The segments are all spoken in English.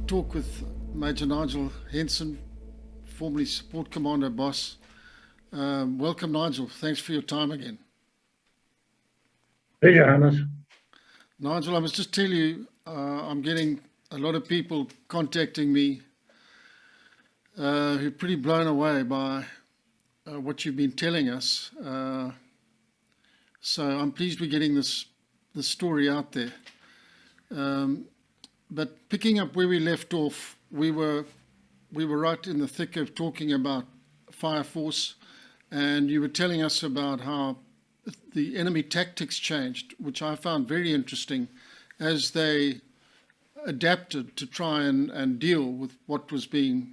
talk with Major Nigel Henson, formerly Support Commando boss. Welcome, Nigel. Thanks for your time again. Pleasure, Hannes. Nigel, I must just tell you, I'm getting a lot of people contacting me who are pretty blown away by what you've been telling us. So I'm pleased we're getting this story out there. But picking up where we left off, we were right in the thick of talking about Fire Force, and you were telling us about how the enemy tactics changed, which I found very interesting as they adapted to try and deal with what was being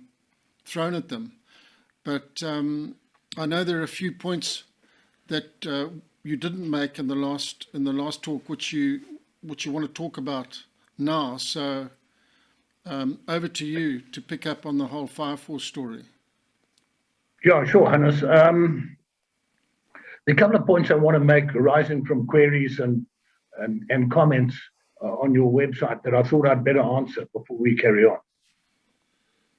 thrown at them. But I know there are a few points that you didn't make in the last talk, which you want to talk about now. So over to you to pick up on the whole Fire Force story. Yeah, sure, Hannes. The couple of points I want to make arising from queries and comments on your website that I thought I'd better answer before we carry on.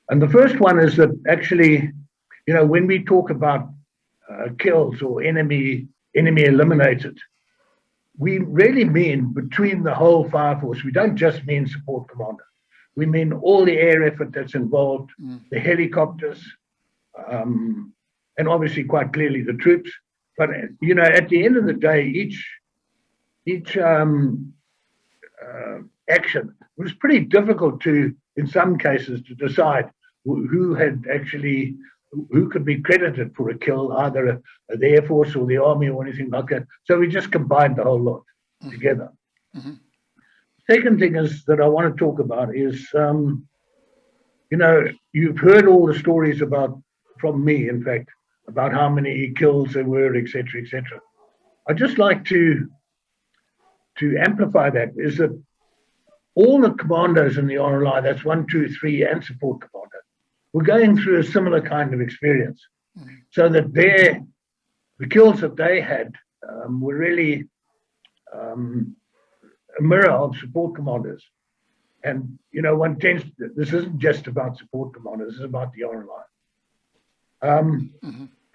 And the first one is that actually, when we talk about kills or enemy eliminated, we really mean between the whole Fire Force. We don't just mean Support Commando. We mean all the air effort that's involved, the helicopters, and obviously quite clearly the troops. But, at the end of the day, each action was pretty difficult in some cases, to decide who could be credited for a kill, either the Air Force or the Army or anything like that. So we just combined the whole lot together. Mm-hmm. Second thing is that I want to talk about is, you've heard all the stories from me, in fact, about how many kills there were, etc., etc. I'd just like to amplify that, is that all the commandos in the RLI, that's 1, 2, 3, and Support Commando, were going through a similar kind of experience. Mm-hmm. So that the kills that they had were really a mirror of Support Commanders. And, this isn't just about Support Commanders, this is about the RLI.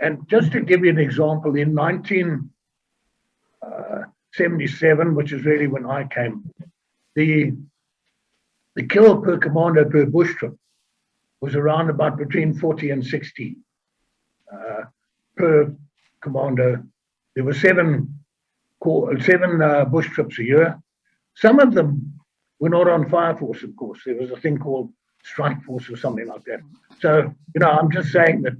And just to give you an example, in 1977, which is really when I came, the kill per commando per bush trip was around about between 40 and 60 per commando. There were seven bush trips a year. Some of them were not on Fire Force, of course. There was a thing called Strike Force or something like that. So, I'm just saying that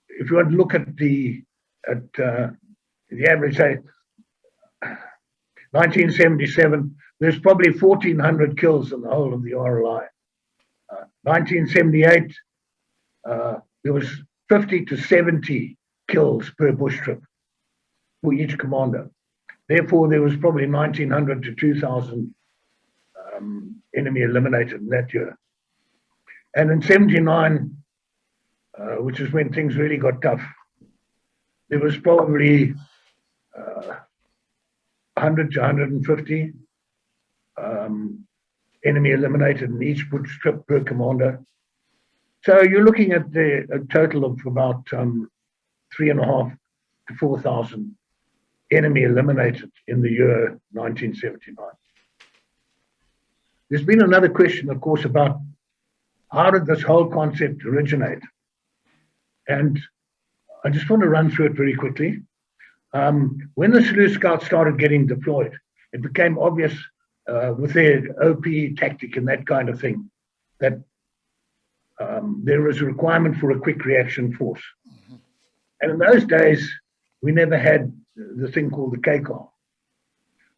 if you want to look at the average, say, 1977, there's probably 1,400 kills in the whole of the RLI. 1978, there was 50 to 70 kills per bush trip for each commando. Therefore, there was probably 1,900 to 2,000 enemy eliminated in that year. And in 79, which is when things really got tough, there was probably 100 to 150 enemy eliminated in each bush trip per commando. So you're looking at a total of about 3,500 to 4,000 enemy eliminated in the year 1979. There's been another question, of course, about how did this whole concept originate? And I just want to run through it very quickly. When the Salute Scouts started getting deployed, it became obvious with their OP tactic and that kind of thing that there was a requirement for a quick reaction force. Mm-hmm. And in those days, we never had the thing called the KCAR.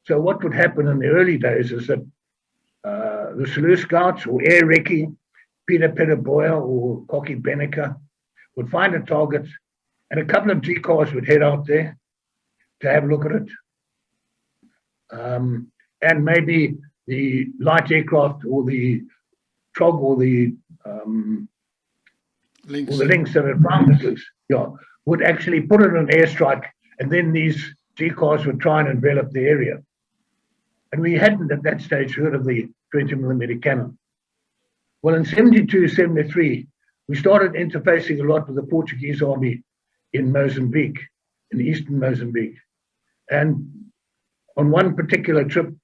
So what would happen in the early days is that the Salute Scouts or Air Recce, Peter Boyer or Cocky Benneker would find a target, and a couple of G-cars would head out there to have a look at it. And maybe the light aircraft or the TROG or the links that had found it loose, would actually put it in an airstrike, and then these G-cars would try and envelop the area. And we hadn't at that stage heard of the 20mm cannon. Well, in 72, 73, we started interfacing a lot with the Portuguese army in Mozambique, in eastern Mozambique. And on one particular trip,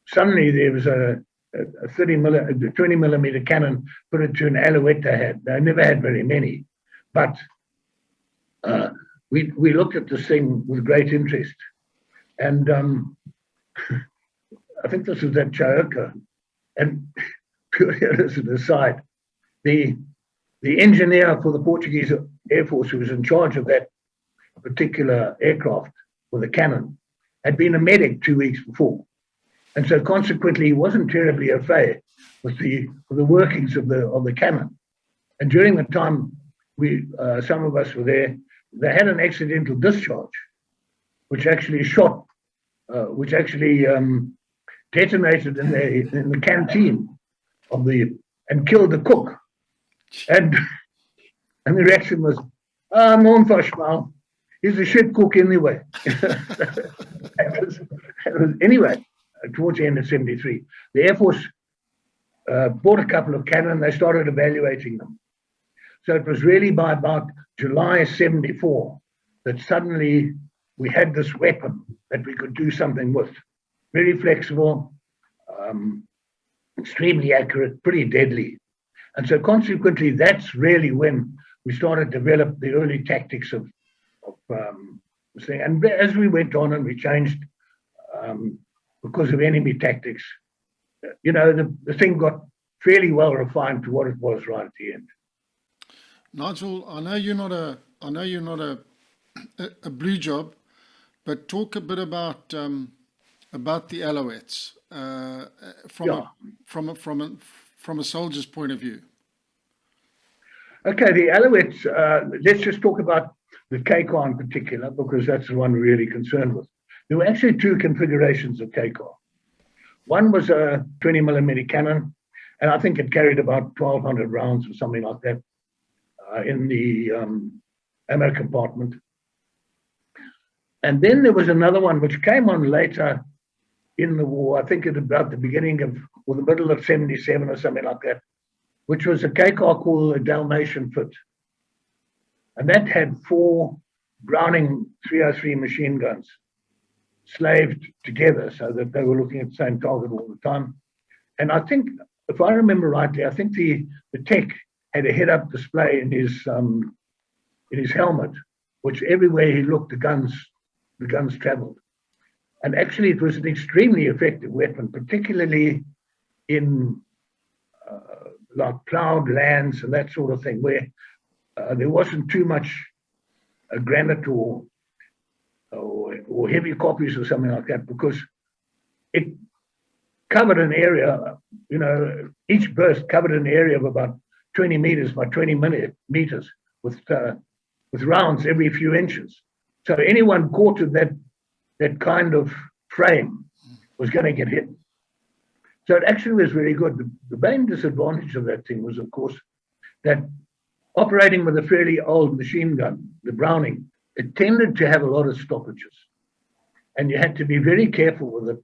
suddenly there was a 20 millimeter cannon put into an Alouette they had. They never had very many, but we looked at this thing with great interest. And I think this was at Chioka. And purely as an aside, the engineer for the Portuguese Air Force who was in charge of that particular aircraft with the cannon had been a medic 2 weeks before. And so consequently, he wasn't terribly au fait with the workings of the cannon. And during the time some of us were there, they had an accidental discharge, which actually detonated in the canteen and killed the cook. And the reaction was, non fashmal, he's a shit cook anyway. Anyway, towards the end of 73, the Air Force bought a couple of cannon. They started evaluating them. So it was really by about July 74 that suddenly we had this weapon that we could do something with. Very flexible, extremely accurate, pretty deadly. And so consequently, that's really when we started to develop the early tactics of this thing. And as we went on and we changed because of enemy tactics, the thing got fairly well refined to what it was right at the end. Nigel, I know you're not a blue job, but talk a bit about the Alouettes from a soldier's point of view. Okay, the Alouettes. Let's just talk about the KCAR in particular, because that's the one we're really concerned with. There were actually two configurations of KCAR. One was a 20 millimeter cannon, and I think it carried about 1,200 rounds or something like that in the ammo compartment. And then there was another one which came on later in the war, I think at about the beginning of, or the middle of 77 or something like that, which was a KCAR called a Dalmatian Fit. And that had 4 Browning 303 machine guns slaved together so that they were looking at the same target all the time. And I think, if I remember rightly, I think the tech had a head-up display in his helmet, which everywhere he looked, the guns traveled. And actually, it was an extremely effective weapon, particularly in like plowed lands and that sort of thing, where there wasn't too much granite or heavy copies or something like that, because it covered an area, each burst covered an area of about 20 meters by 20 meters with rounds every few inches. So anyone caught in that kind of frame was going to get hit. So it actually was very good. The main disadvantage of that thing was, of course, that operating with a fairly old machine gun, the Browning, it tended to have a lot of stoppages. And you had to be very careful with it,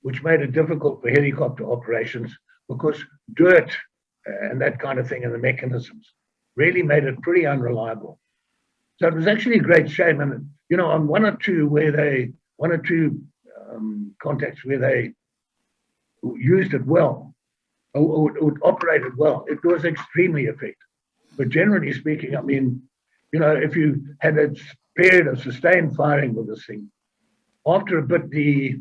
which made it difficult for helicopter operations, because dirt and that kind of thing in the mechanisms really made it pretty unreliable. So it was actually a great shame. And, on one or two contacts where they used it well, or operated well, it was extremely effective. But generally speaking, I mean, if you had a period of sustained firing with this thing, after a bit, the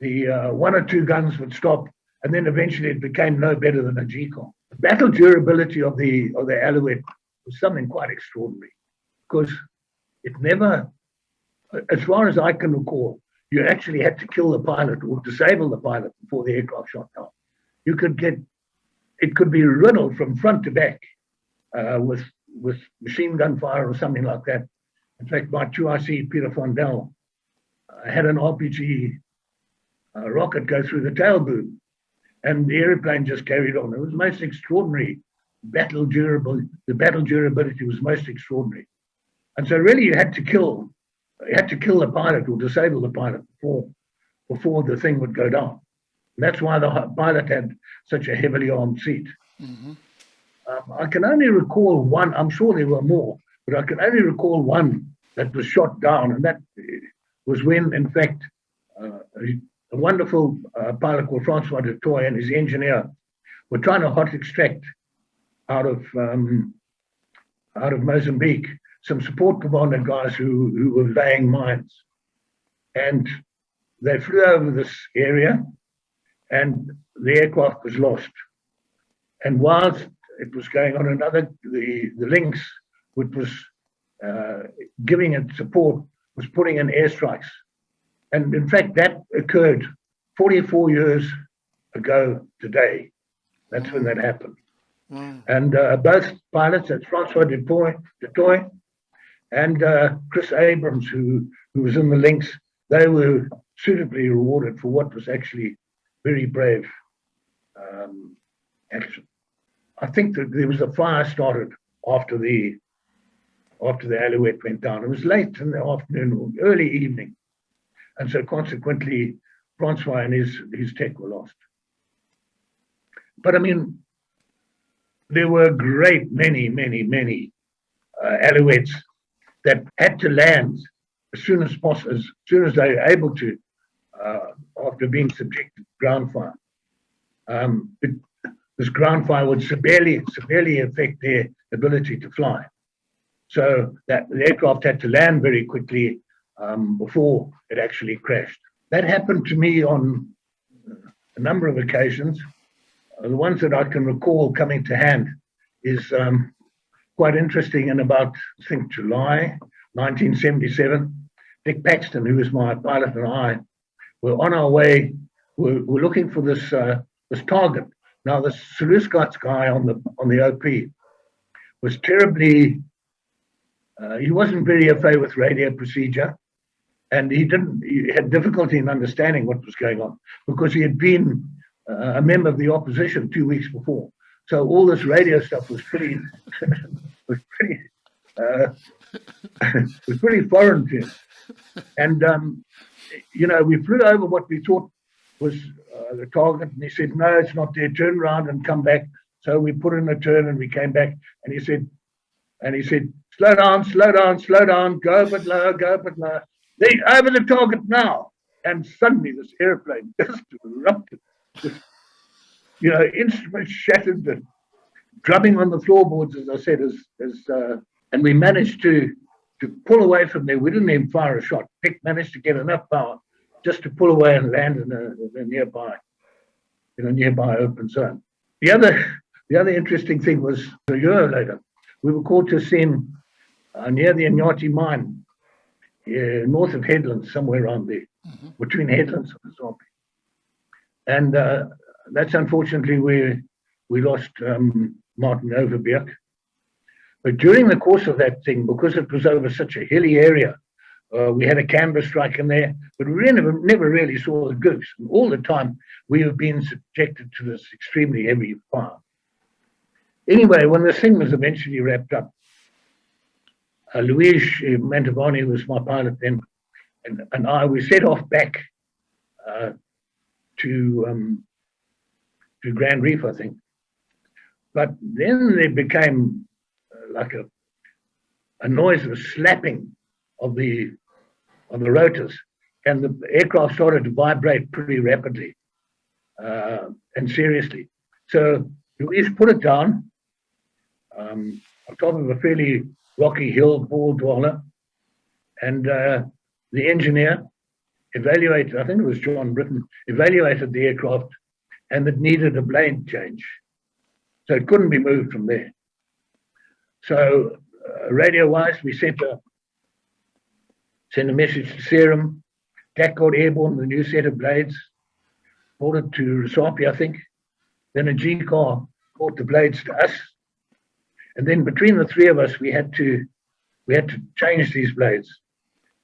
1 or 2 guns would stop, and then eventually it became no better than a GCOM. The battle durability of the Alouette was something quite extraordinary, because it never, as far as I can recall, you actually had to kill the pilot or disable the pilot before the aircraft shot down. It could be riddled from front to back with machine gun fire or something like that. In fact, my 2IC, Peter Fondel, had an RPG rocket go through the tail boom, and the airplane just carried on. It was most extraordinary battle durability. The battle durability was most extraordinary. And so really you had to kill the pilot or disable the pilot before the thing would go down. That's why the pilot had such a heavily armed seat. I can only recall one, I'm sure there were more, but I can only recall one that was shot down, and that was when, in fact, a wonderful pilot called Francois du Toit and his engineer were trying to hot extract out of Mozambique some support commando guys who were laying mines. And they flew over this area, and the aircraft was lost. And whilst it was going on, the Lynx, which was giving it support, was putting in airstrikes. And in fact, that occurred 44 years ago today. That's when that happened. And both pilots, that's Francois du Toit and Chris Abrams, who was in the Lynx, they were suitably rewarded for what was actually very brave action. I think that there was a fire started after the Alouette went down. It was late in the afternoon or early evening. And so consequently, Francois and his tech were lost. But I mean, there were a great many Alouettes that had to land as soon as possible, as soon as they were able to, after being subjected to ground fire. This ground fire would severely affect their ability to fly. So that the aircraft had to land very quickly before it actually crashed. That happened to me on a number of occasions. The ones that I can recall coming to hand is quite interesting. In about, I think, July 1977, Dick Paxton, who was my pilot, and I were on our way. We're looking for this target. Now, the Seleucids guy on the OP was terribly. He wasn't very au fait with radio procedure, and he had difficulty in understanding what was going on because he had been a member of the opposition 2 weeks before. So all this radio stuff was pretty was pretty foreign to him. And we flew over what we thought was the target, and he said, "No, it's not there. Turn around and come back." So we put in a turn, and we came back, and he said, "Slow down, slow down, slow down. Go a bit lower, go a bit lower. They're over the target now." And suddenly, this airplane just erupted. Instruments shattered, and drumming on the floorboards, as I said, and we managed to pull away from there. We didn't even fire a shot. Dick managed to get enough power just to pull away and land in a nearby open zone. The other interesting thing was a year later, we were called to a scene near the Inyati mine, north of Headlands, somewhere around there, between Headlands and Zambia. And that's unfortunately where we lost Martin Overbeek. But during the course of that thing, because it was over such a hilly area, we had a camber strike in there, but we never really saw the goose. And all the time, we have been subjected to this extremely heavy fire. Anyway, when this thing was eventually wrapped up, Luis Mantovani was my pilot then, and I, we set off back to Grand Reef, I think. But then there became like a noise of slapping of the rotors, and the aircraft started to vibrate pretty rapidly and seriously. So Luis put it down on top of a fairly rocky hill, Ball Dweller, and the engineer evaluated, I think it was John Britton, evaluated the aircraft, and it needed a blade change. So it couldn't be moved from there. So radio-wise, we sent a message to Serum. TAC got airborne with a new set of blades, brought it to Rosapi, I think. Then a G car brought the blades to us. And then between the three of us, we had to change these blades.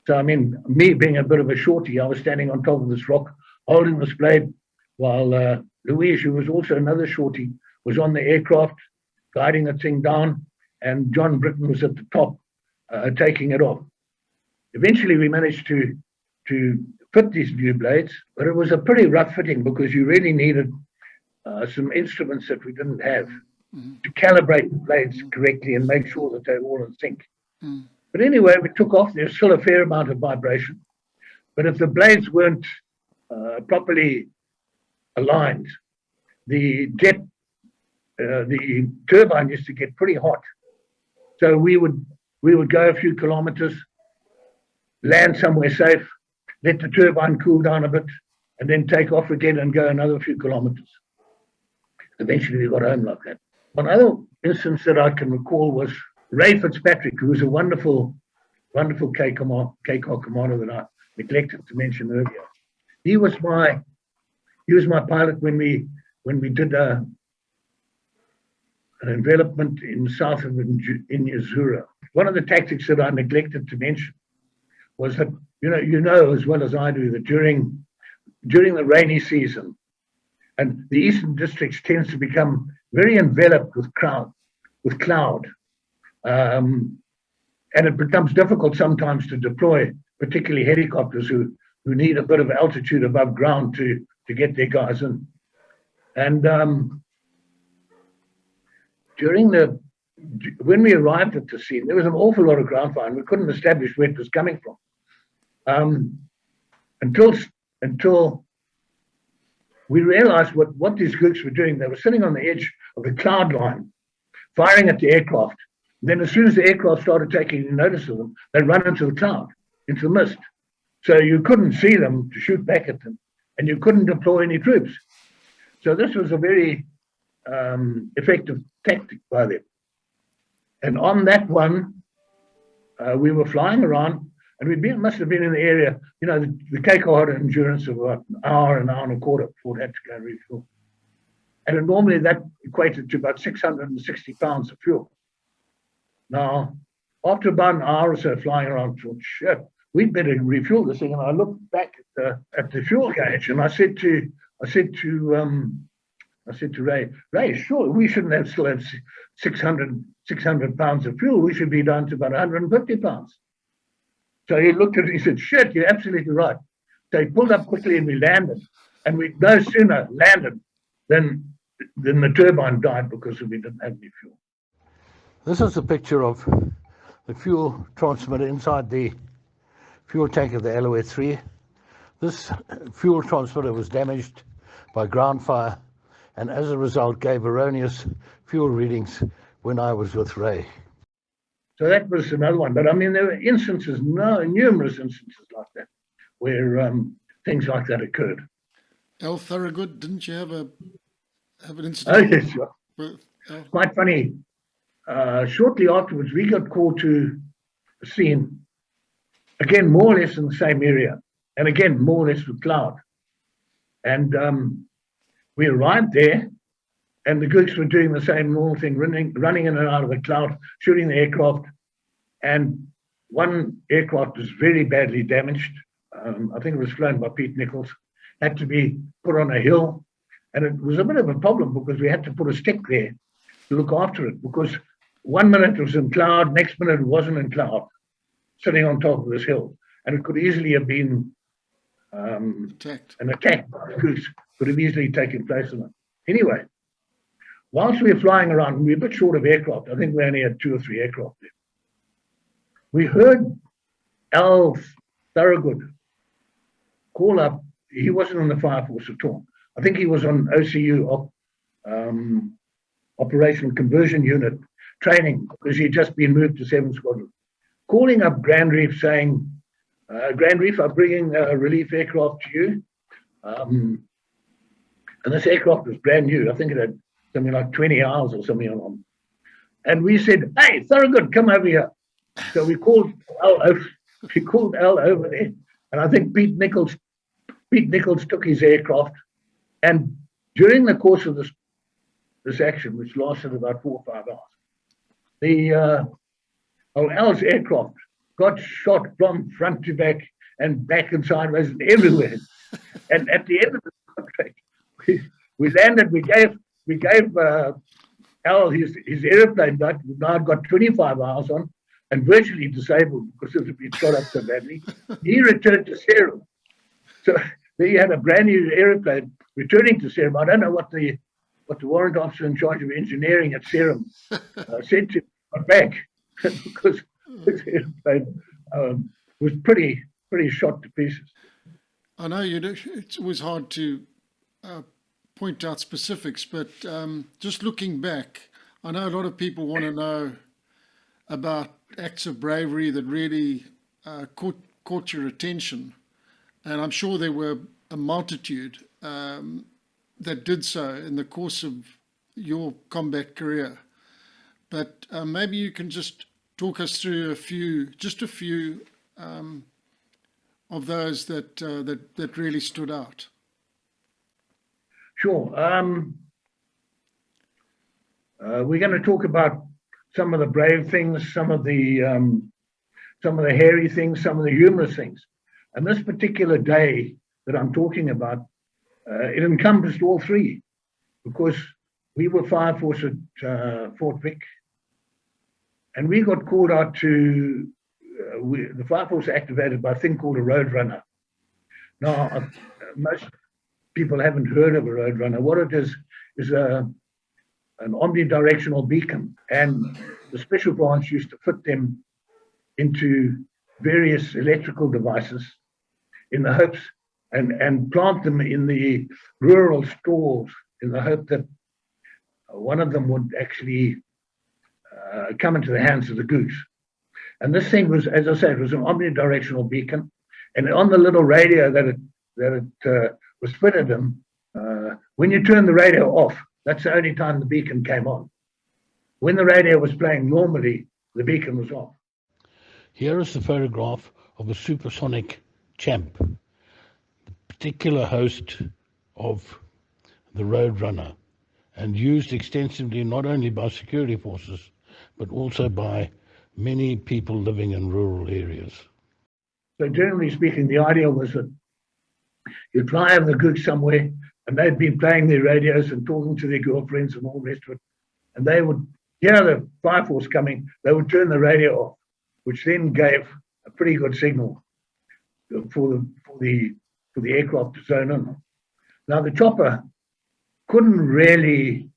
So I mean, me being a bit of a shorty, I was standing on top of this rock, holding this blade, while Louise, who was also another shorty, was on the aircraft, guiding the thing down, and John Britton was at the top, taking it off. Eventually, we managed to fit these new blades, but it was a pretty rough fitting because you really needed some instruments that we didn't have to calibrate the blades correctly and make sure that they were all in sync. But anyway, we took off. There's still a fair amount of vibration, but if the blades weren't properly aligned, the turbine used to get pretty hot. So we would go a few kilometers, land somewhere safe, let the turbine cool down a bit, and then take off again and go another few kilometers. Eventually we got home like that. One other instance that I can recall was Ray Fitzpatrick, who was a wonderful KCOR commander that I neglected to mention earlier. He was my pilot when we did an envelopment in south of Inyazura. One of the tactics that I neglected to mention was that you know as well as I do that during the rainy season, and the eastern districts tends to become very enveloped with cloud, and it becomes difficult sometimes to deploy, particularly helicopters who need a bit of altitude above ground to get their guys in. And when we arrived at the scene, there was an awful lot of ground fire, and we couldn't establish where it was coming from until we realized what these groups were doing. They were sitting on the edge of the cloud line, firing at the aircraft. Then as soon as the aircraft started taking notice of them, they run into the cloud, into the mist. So you couldn't see them to shoot back at them, and you couldn't deploy any troops. So this was a very effective tactic by them. And on that one, we were flying around, and must have been in the area, the KCOR had an endurance of about an hour and a quarter before it had to go and refuel. And normally that equated to about 660 pounds of fuel. Now, after about an hour or so flying around, I thought, shit, we'd better refuel this thing. And I looked back at the fuel gauge, and I said to Ray, sure, we shouldn't still have 600 pounds of fuel. We should be down to about 150 pounds. So he looked at it and he said, shit, you're absolutely right. So he pulled up quickly and we landed. And we no sooner landed than the turbine died because we didn't have any fuel. This is a picture of the fuel transmitter inside the fuel tank of the Alouette 3. This fuel transmitter was damaged by ground fire, and as a result gave erroneous fuel readings when I was with Ray. So that was another one. But I mean, there were numerous instances like that where things like that occurred. Al Thorogood, didn't you have an Oh, incident? yes, sure. It's quite funny. Shortly afterwards, we got called to a scene, again, more or less in the same area, and again, more or less with cloud. And we arrived there, and the Gooks were doing the same normal thing, running in and out of the cloud, shooting the aircraft. And one aircraft was very badly damaged. I think it was flown by Pete Nichols, had to be put on a hill. And it was a bit of a problem because we had to put a stick there to look after it, because 1 minute it was in cloud, next minute it wasn't in cloud, sitting on top of this hill. And it could easily have been an attack by the Goose, could have easily taken place on it. Anyway, whilst we were flying around, we were a bit short of aircraft. I think we only had 2 or 3 aircraft there. We heard Al Thorogood call up. He wasn't on the fire force at all. I think he was on OCU, Operational Conversion Unit training, because he'd just been moved to 7th Squadron. Calling up Grand Reef saying, Grand Reef, I'm bringing a relief aircraft to you. And this aircraft was brand new. I think it had something like 20 hours or something on. And we said, hey, Thorogood, come over here. So we called Al over there. And I think Pete Nichols took his aircraft. And during the course of this action, which lasted about 4 or 5 hours, Al's aircraft got shot from front to back and sideways and everywhere. And at the end of the contract, we landed. We gave Al his airplane back. Now I'd got 25 hours on and virtually disabled because it had been shot up so badly. He returned to Serum. So there you had a brand new aeroplane returning to Serum. I don't know what the warrant officer in charge of engineering at Serum said to got back because this aeroplane was pretty shot to pieces. I know it's always hard to point out specifics, but just looking back, I know a lot of people want to know about acts of bravery that really caught your attention. And I'm sure there were a multitude that did so in the course of your combat career. But maybe you can just talk us through a few of those that really stood out. Sure. We're going to talk about some of the brave things, some of the hairy things, some of the humorous things. And this particular day that I'm talking about, it encompassed all three, because we were Fire Force at Fort Vic, and we got called out to, the Fire Force activated by a thing called a Roadrunner. Now, most people haven't heard of a Roadrunner. What it is an omnidirectional beacon, and the special branch used to fit them into various electrical devices in the hopes, and plant them in the rural stores in the hope that one of them would actually come into the hands of the goose. And this thing was, as I said, it was an omnidirectional beacon, and on the little radio that it was fitted in, when you turn the radio off, that's the only time the beacon came on. When the radio was playing normally, the beacon was off. Here is the photograph of a supersonic champ, the particular host of the Roadrunner, and used extensively not only by security forces, but also by many people living in rural areas. So generally speaking, the idea was that you'd fly over the goose somewhere, and they'd been playing their radios and talking to their girlfriends and all the rest of it, and they would hear the Fire Force coming, they would turn the radio off, which then gave a pretty good signal for the aircraft to zone in. Now the chopper couldn't really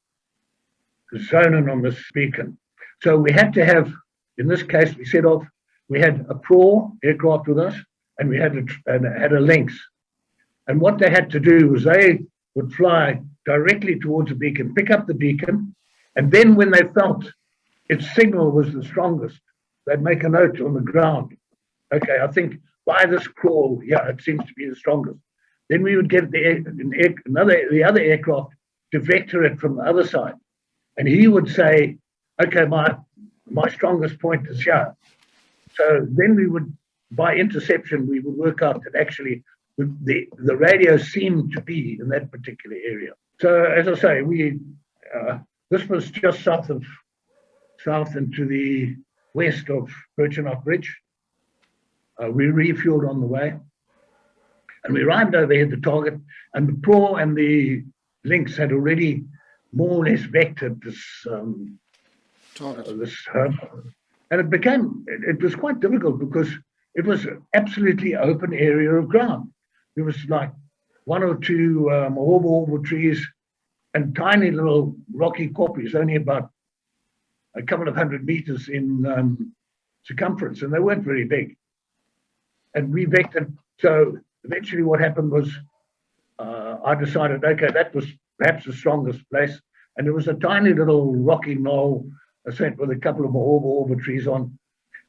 zone in on this beacon, so we had to have, in this case, we set off. We had a PRAW aircraft with us, and we had a Lynx. And what they had to do was they would fly directly towards the beacon, pick up the beacon, and then when they felt its signal was the strongest, they'd make a note on the ground. Okay, I think by this crawl, yeah, it seems to be the strongest. Then we would get the other aircraft to vector it from the other side, and he would say, okay, my strongest point is here. So then we would, by interception, we would work out that actually the radio seemed to be in that particular area. So as I say, this was just south and to the west of Birchenough Bridge. We refueled on the way, and we arrived over here at the target, and the PRAW and the Lynx had already more or less vectored this Target. And it was quite difficult because it was an absolutely open area of ground. There was like one or two mahorba trees and tiny little rocky kopjes, only about a couple of 100 meters in circumference, and they weren't very big. And we vectored. So eventually what happened was I decided, okay, that was perhaps the strongest place. And there was a tiny little rocky knoll set with a couple of mahorba trees on.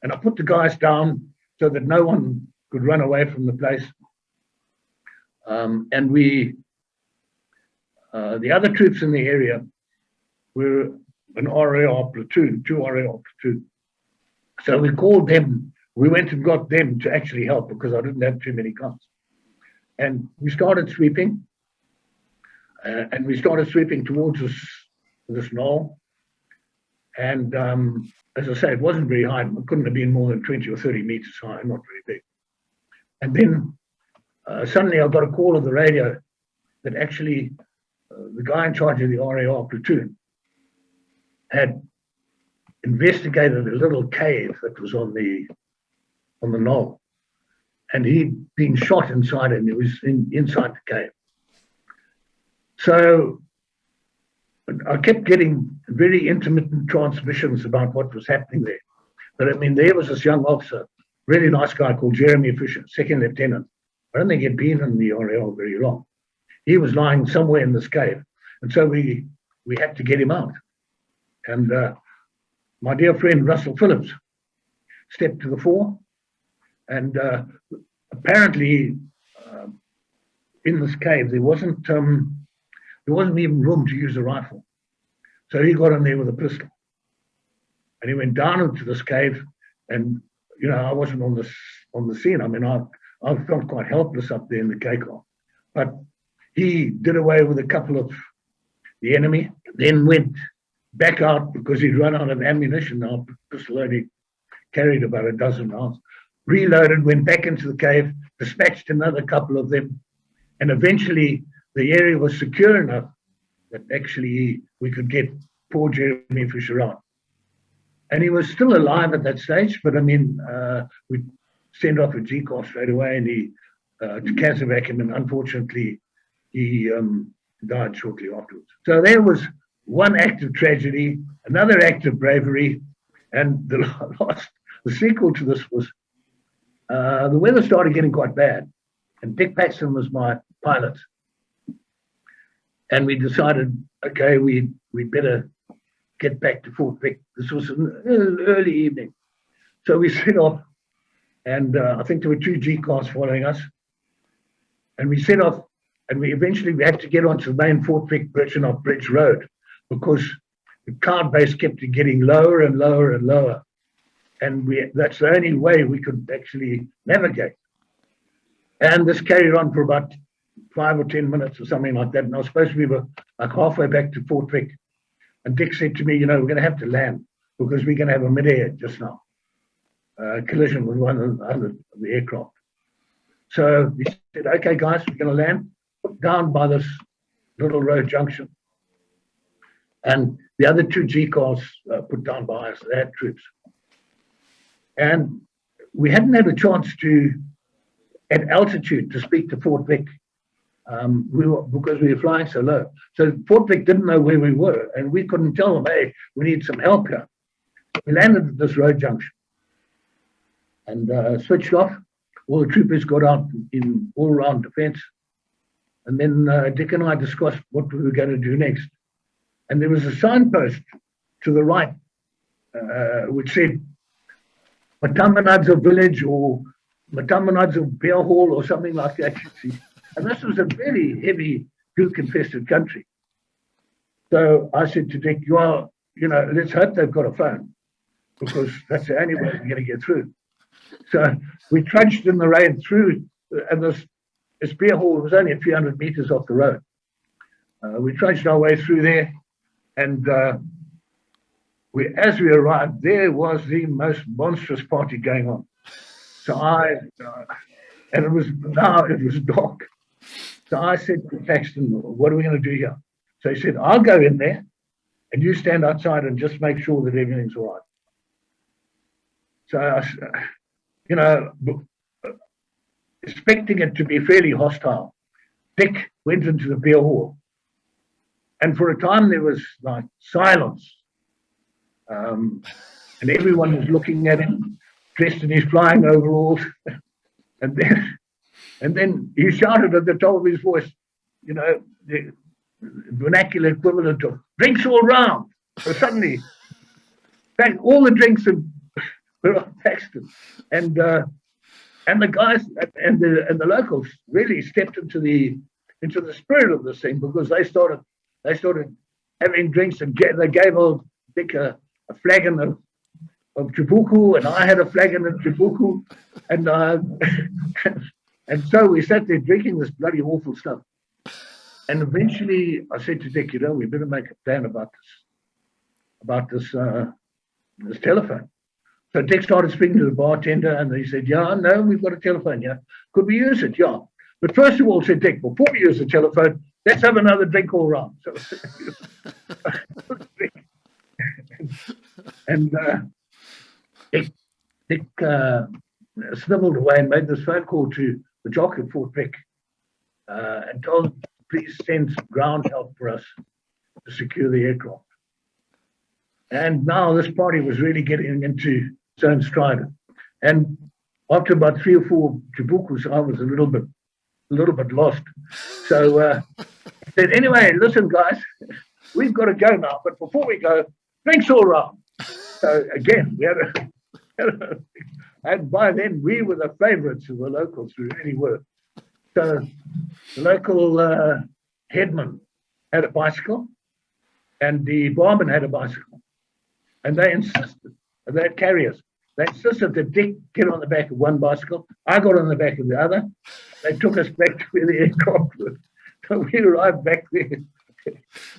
And I put the guys down so that no one could run away from the place. And we, the other troops in the area were an RAR platoon, 2 RAR platoon. So we called them, we went and got them to actually help because I didn't have too many guns. And we started sweeping, towards this knoll. And as I say, it wasn't very high. It couldn't have been more than 20 or 30 meters high, not very big. And then suddenly I got a call on the radio that actually the guy in charge of the RAR platoon had investigated a little cave that was on the knoll. and he'd been shot inside, and he was inside the cave. So I kept getting very intermittent transmissions about what was happening there. But I mean, there was this young officer, really nice guy called Jeremy Fisher, second lieutenant. I don't think he'd been in the RAL very long. He was lying somewhere in this cave. And so we had to get him out. And my dear friend Russell Phillips stepped to the fore. And apparently in this cave, there wasn't even room to use a rifle. So he got in there with a pistol. And he went down into this cave, and you know, I wasn't on the scene. I mean, I felt quite helpless up there in the cakewalk. But he did away with a couple of the enemy, then went back out because he'd run out of ammunition. Our pistol only carried about a dozen rounds. Reloaded, went back into the cave, dispatched another couple of them, and eventually the area was secure enough that actually we could get poor Jeremy Fisher out. And he was still alive at that stage, but I mean, we sent off a GCOS straight away, and he to Casevac him, and unfortunately, he died shortly afterwards. So there was one act of tragedy, another act of bravery, and the sequel to this was the weather started getting quite bad, and Dick Paxton was my pilot, and we decided, okay, we better get back to Fort Vic. This was an early evening. So we set off, and I think there were 2 G-cars following us. And we set off, and we had to get onto the main Fort Vic Birchenough Bridge Road because the cloud base kept getting lower and lower and lower. And that's the only way we could actually navigate. And this carried on for about 5 or 10 minutes or something like that. And I was supposed to be like halfway back to Fort Vic. And Dick said to me, you know, we're going to have to land because we're going to have a mid-air just now. Collision with one of the aircraft. So we said, okay, guys, we're going to land, put down by this little road junction. And the other 2 G-cars put down by us, they had troops. And we hadn't had a chance at altitude, to speak to Fort Vic. Because we were flying so low. So Fort Vic didn't know where we were, and we couldn't tell them, hey, we need some help here. We landed at this road junction and switched off. All the troopers got out in all-round defense. And then Dick and I discussed what we were going to do next. And there was a signpost to the right which said Matamanadzo village or Matamanadzo beer hall or something like that. And this was a very heavy Duke-infested country. So I said to Dick, let's hope they've got a phone because that's the only way we're going to get through. So we trudged in the rain through, and this beer hall was only a few hundred meters off the road. We trudged our way through there, and as we arrived, there was the most monstrous party going on. So and it was dark. So I said to Paxton, what are we going to do here? So he said, I'll go in there and you stand outside and just make sure that everything's all right. So, expecting it to be fairly hostile, Dick went into the beer hall. And for a time there was like silence. And everyone was looking at him, dressed in his flying overalls. And then he shouted at the top of his voice, the vernacular equivalent of drinks all round. So suddenly, all the drinks were on Paxton. And the guys and the locals really stepped into the spirit of this thing because they started having drinks, and they gave old Dick a flagon of Chibuku, and I had a flagon of Chibuku, and so we sat there drinking this bloody awful stuff. And eventually I said to Dick, we better make a plan about this telephone. So Dick started speaking to the bartender, and he said, yeah, no, we've got a telephone here. Could we use it? Yeah. But first of all, said Dick, before we use the telephone, let's have another drink all round. So, and Dick sniveled away and made this phone call to the jock at Fort Pick and told him, please send some ground help for us to secure the aircraft. And now this party was really getting into its own stride. And after about 3 or 4 Jibukus, I was a little bit lost. So I said, anyway, listen, guys, we've got to go now. But before we go, drinks all round. So again, we had and by then we were the favorites of the locals, we really were. So the local headman had a bicycle and the barman had a bicycle. And they insisted, and they'd carry us. They insisted that Dick get on the back of one bicycle. I got on the back of the other. They took us back to where the aircraft was. So we arrived back there,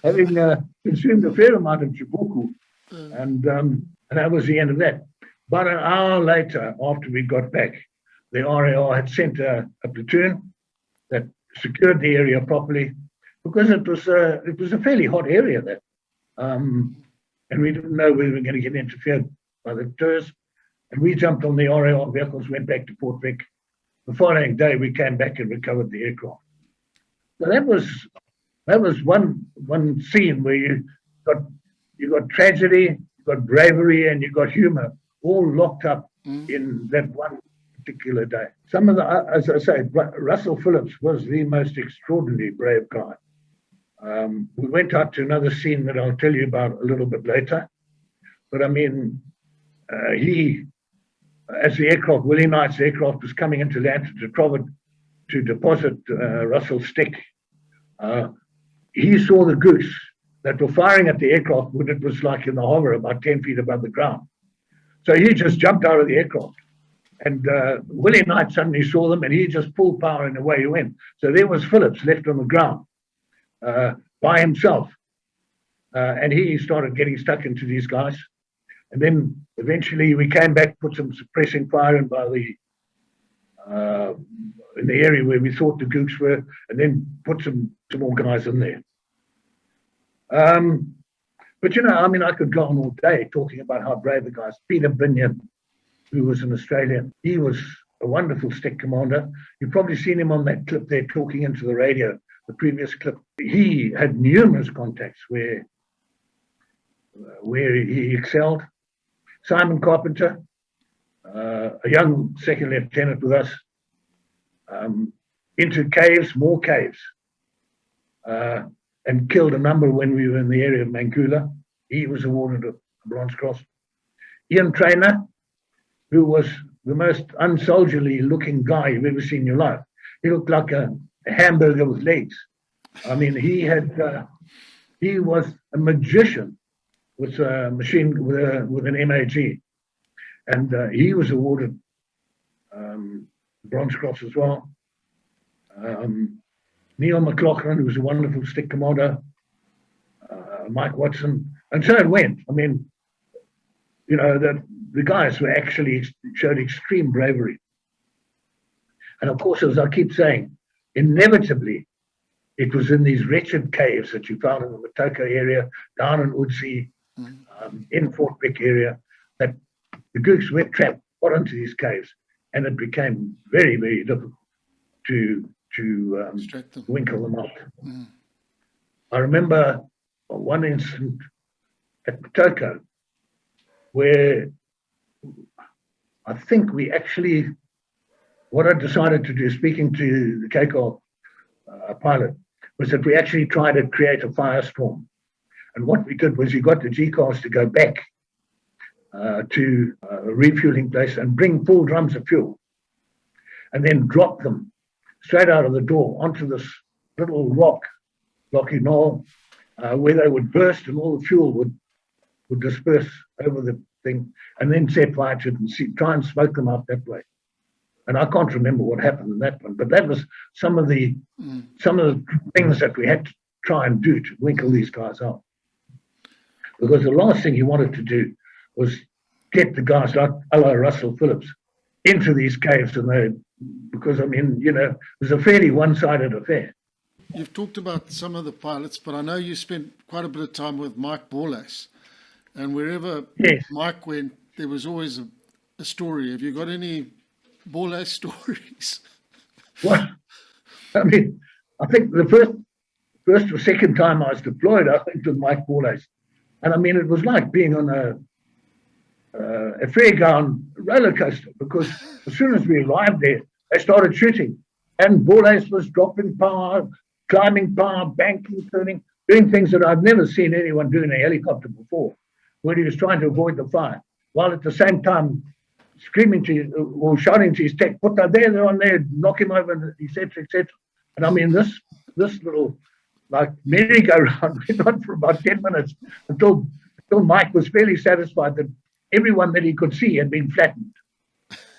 having consumed a fair amount of Chibuku. And that was the end of that. About an hour later, after we got back, the RAR had sent a platoon that secured the area properly, because it was a fairly hot area there. And we didn't know we were going to get interfered by the tourists. And we jumped on the RAR vehicles, went back to Fort Vic. The following day, we came back and recovered the aircraft. So that was one scene where you got tragedy, you got bravery, and you got humor, all locked up in that one particular day. Some of the, as I say, Russell Phillips was the most extraordinarily brave guy. We went out to another scene that I'll tell you about a little bit later. But I mean, he, as the aircraft, Willie Knight's aircraft was coming into land to deposit Russell's stick, he saw the goose that were firing at the aircraft when it was like in the hover about 10 feet above the ground. So he just jumped out of the aircraft. And Willie Knight suddenly saw them and he just pulled power and away he went. So there was Phillips left on the ground. By himself. And he started getting stuck into these guys. And then eventually we came back, put some suppressing fire in by in the area where we thought the gooks were, and then put some more guys in there. But you know, I mean, I could go on all day talking about how brave the guys. Peter Binion, who was an Australian, he was a wonderful stick commander. You've probably seen him on that clip there talking into the radio. The previous clip, he had numerous contacts where he excelled. Simon Carpenter, a young second lieutenant with us, into caves, more caves, and killed a number when we were in the area of Mankula. He was awarded a Bronze Cross. Ian Trainer, who was the most unsoldierly looking guy you've ever seen in your life. He looked like a hamburger with legs. I mean, he was a magician with a machine with an MAG, and he was awarded Bronze Cross as well. Neil McLaughlin, who was a wonderful stick commander, Mike Watson, and so it went. I mean, you know, the guys were actually showed extreme bravery, and of course, as I keep saying, inevitably, it was in these wretched caves that you found in the Matoko area, down in Udsi, in Fort Vic area, that the gooks went trapped, got into these caves, and it became very, very difficult to winkle them out. I remember one incident at Matoko where I think we actually, what I decided to do, speaking to the Keiko pilot, was that we actually tried to create a firestorm. And what we did was you got the G-cars to go back to a refueling place and bring full drums of fuel and then drop them straight out of the door onto this little rocky knoll, where they would burst and all the fuel would disperse over the thing, and then set fire to it and try and smoke them out that way. And I can't remember what happened in that one, but that was some of the things that we had to try and do to winkle these guys out. Because the last thing you wanted to do was get the guys like Russell Phillips into these caves, and because I mean, you know, it was a fairly one-sided affair. You've talked about some of the pilots, but I know you spent quite a bit of time with Mike Borlas, and wherever Mike went, there was always a story. Have you got any Ball stories. Well, I mean, I think the first or second time I was deployed, I think with Mike Borlace. And I mean, it was like being on a fairground roller coaster, because as soon as we arrived there, they started shooting. And Borlace was dropping power, climbing power, banking, turning, doing things that I've never seen anyone do in a helicopter before, where he was trying to avoid the fire, while at the same time screaming to or shouting to his tech, put that there, they're on there, knock him over, etc., etc. And I mean, this little like merry-go-round went on for about 10 minutes until Mike was fairly satisfied that everyone that he could see had been flattened,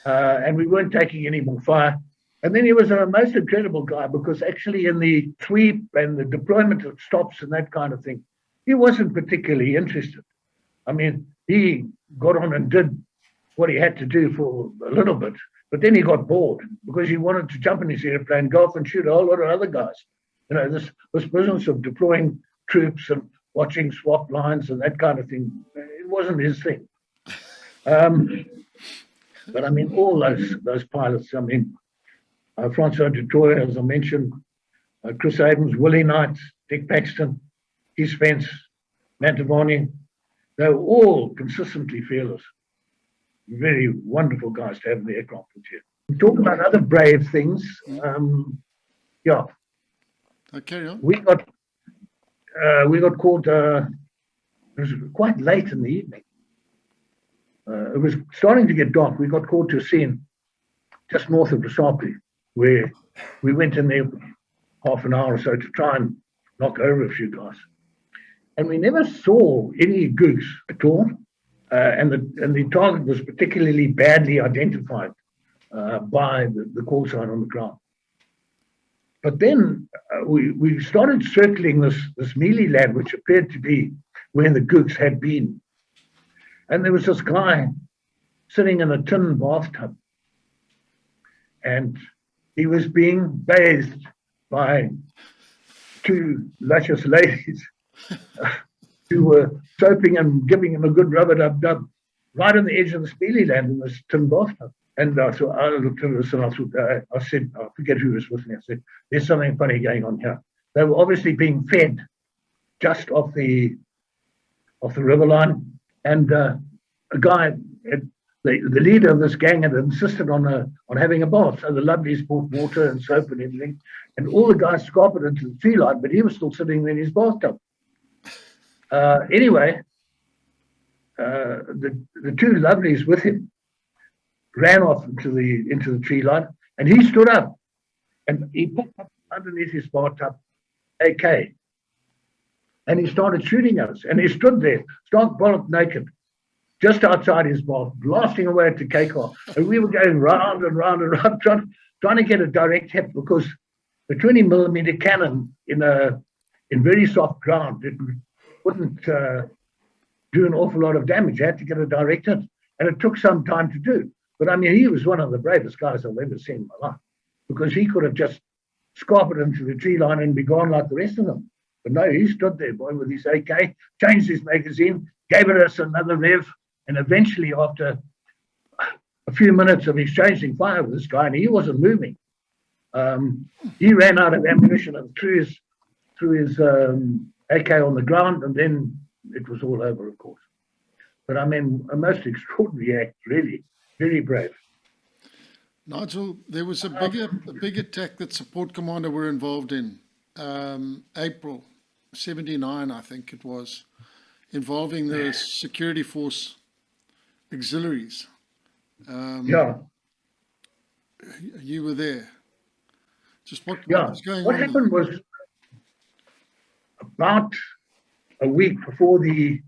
and we weren't taking any more fire. And then he was a most incredible guy, because actually in the sweep and the deployment of stops and that kind of thing, he wasn't particularly interested. I mean, he got on and did what he had to do for a little bit, but then he got bored because he wanted to jump in his airplane, go off and shoot a whole lot of other guys. You know, this business of deploying troops and watching swap lines and that kind of thing, it wasn't his thing. But I mean, all those pilots, I mean, Francois Dutour, as I mentioned, Chris Abrams, Willie Knight, Dick Paxton, Keith Spence, Mantovani, they were all consistently fearless. Very wonderful guys to have in the aircraft with you. We talk about other brave things. Yeah. Carry on. We got called, it was quite late in the evening. It was starting to get dark. We got called to a scene just north of Rosapi, where we went in there half an hour or so to try and knock over a few guys. And we never saw any goose at all. And the target was particularly badly identified by the call sign on the ground. But then we started circling this mealy land, which appeared to be where the gooks had been. And there was this guy sitting in a tin bathtub, and he was being bathed by two luscious ladies who were soaping and giving him a good rub-a-dub-dub right on the edge of the Speely land in this tin bathtub. And so I looked at this and I thought, I said, I forget who was with me. I said, there's something funny going on here. They were obviously being fed just off the river line. And a guy, the leader of this gang, had insisted on having a bath. So the lovelies brought water and soap and everything. And all the guys scarpered into the tree line, but he was still sitting in his bathtub. Anyway, the two lovelies with him ran off into the tree line, and he stood up and he picked up underneath his bathtub AK, and he started shooting at us. And he stood there, stark bollock naked, just outside his bath, blasting away at the KK. And we were going round and round and round, trying to get a direct hit, because the 20mm cannon in very soft ground, it wouldn't do an awful lot of damage. You had to get a direct hit, and it took some time to do. But I mean, he was one of the bravest guys I've ever seen in my life, because he could have just scarpered into the tree line and be gone like the rest of them. But no, he stood there, boy, with his AK, changed his magazine, gave it us another rev, and eventually, after a few minutes of exchanging fire with this guy, and he wasn't moving, he ran out of ammunition and threw his AK on the ground, and then it was all over, of course. But I mean, a most extraordinary act, really, very brave. Nigel, there was a big attack that Support Commando were involved in, April 79, I think it was, involving the security force auxiliaries. Yeah. You were there. Just what was going on? What happened was, about a week before the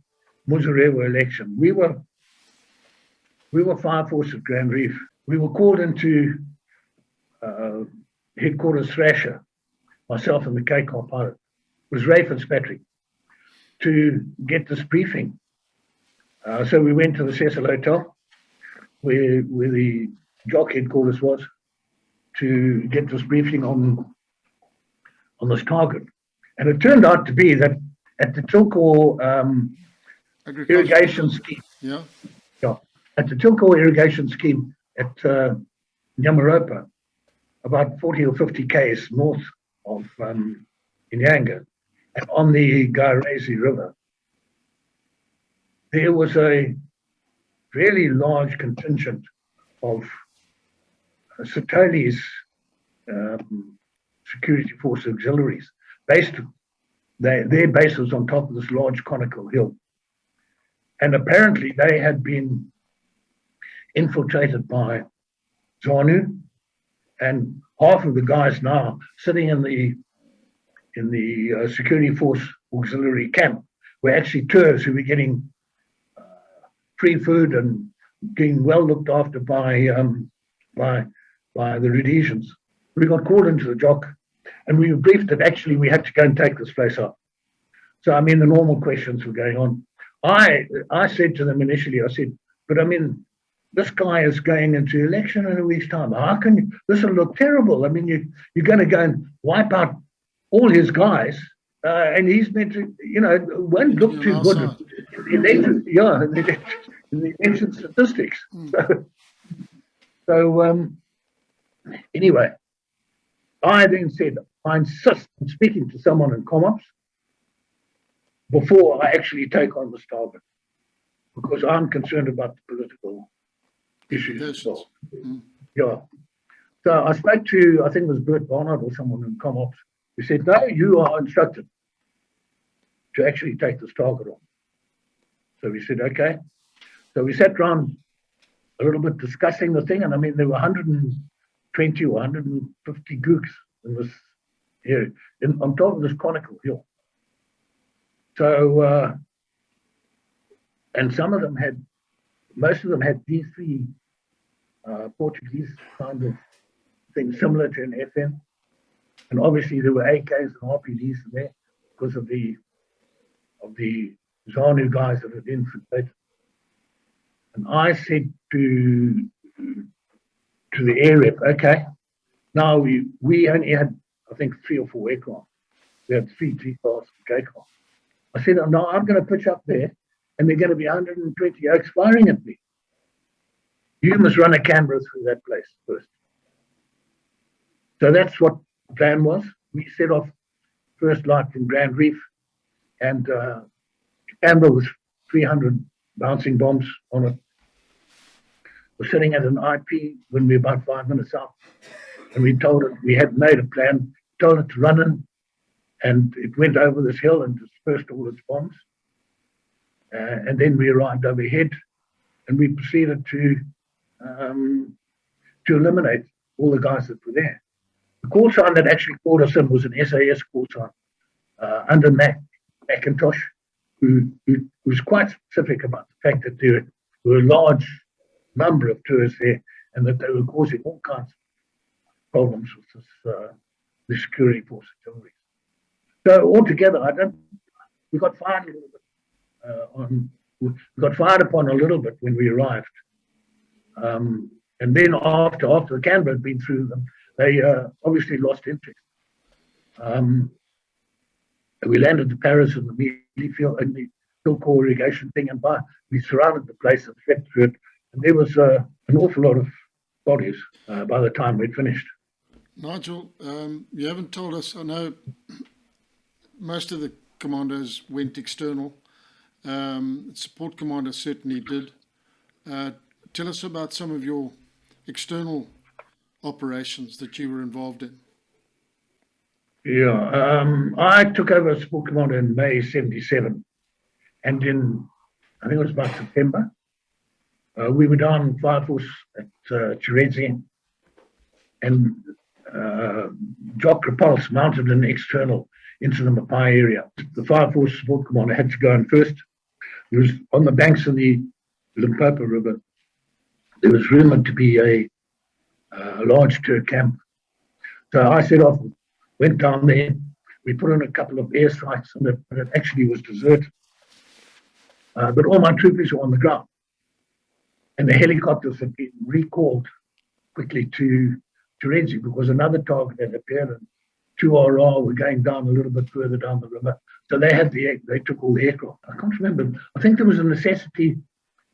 Muzarewa election, we were Fire Force at Grand Reef. We were called into headquarters Thrasher, myself and the K-car pilot. It was Ray Fitzpatrick, to get this briefing. So we went to the Cecil Hotel, where the jock headquarters was, to get this briefing on this target. And it turned out to be that at the Tilcor irrigation scheme, at the Tilcor irrigation scheme at Nyamaropa, about 40 or 50 k's north of Inyanga, and on the Gairezi River, there was a really large contingent of Sotoli's security force auxiliaries. Their base was on top of this large conical hill. And apparently they had been infiltrated by ZANU, and half of the guys now sitting in the security force auxiliary camp were actually tours who were getting free food and being well looked after by the Rhodesians. We got called into the jock, and we were briefed that actually we had to go and take this place up. So I mean, the normal questions were going on. I said to them initially, I said, but I mean, this guy is going into election in a week's time. How can you, this will look terrible? I mean, you're going to go and wipe out all his guys, and he's meant to, won't look too good. In the election statistics. So anyway, I then said, I insist on speaking to someone in ComOps before I actually take on this target, because I'm concerned about the political issues as well. Yeah. So I spoke to, I think it was Bert Barnard or someone in ComOps, who said, no, you are instructed to actually take this target on. So we said, okay. So we sat around a little bit discussing the thing, and I mean, there were 120 or 150 gooks in this area, on top of this conical hill. So, and some of them had, most of them had D3 Portuguese kind of thing, similar to an FN. And obviously there were AKs and RPDs in there because of the ZANU guys that had infiltrated. And I said to the air rep, okay, now we only had, I think, 3 or 4 aircraft. We had 3 T-class J-class. I said, no, I'm going to pitch up there, and there are going to be 120 oaks firing at me. You must run a camera through that place first. So that's what the plan was. We set off first light from Grand Reef, and camera was 300 bouncing bombs on it. We're sitting at an IP when we were about 5 minutes out, and we told it, we had made a plan, told it to run in, and it went over this hill and dispersed all its bombs. And then we arrived overhead, and we proceeded to eliminate all the guys that were there. The call sign that actually called us in was an SAS call sign under McIntosh, who was quite specific about the fact that there were a large number of tours there, and that they were causing all kinds of problems with the security force auxiliaries. So altogether, we got fired a little bit we got fired upon a little bit when we arrived, and then after the camera had been through them, they obviously lost interest. We landed the Paris in the mealie field and the hill core irrigation thing, and we surrounded the place and swept through it, and there was an awful lot of bodies by the time we'd finished. Nigel, you haven't told us, I know most of the commandos went external. Support Commando certainly did. Tell us about some of your external operations that you were involved in. Yeah, I took over Support Commando in May 77, and in, I think it was about September, we were down Fire Force at Cherezi, and Jock Repulse mounted an external into the Mapai area. The Fire Force Support Commando had to go in first. It was on the banks of the Limpopo River. There was rumored to be a large tour camp. So I set off, went down there. We put in a couple of airstrikes, and it actually was deserted. But all my troopers were on the ground, and the helicopters had been recalled quickly to Cherezi because another target had appeared, and 2RR were going down a little bit further down the river. So they took all the aircraft. I can't remember. I think there was a necessity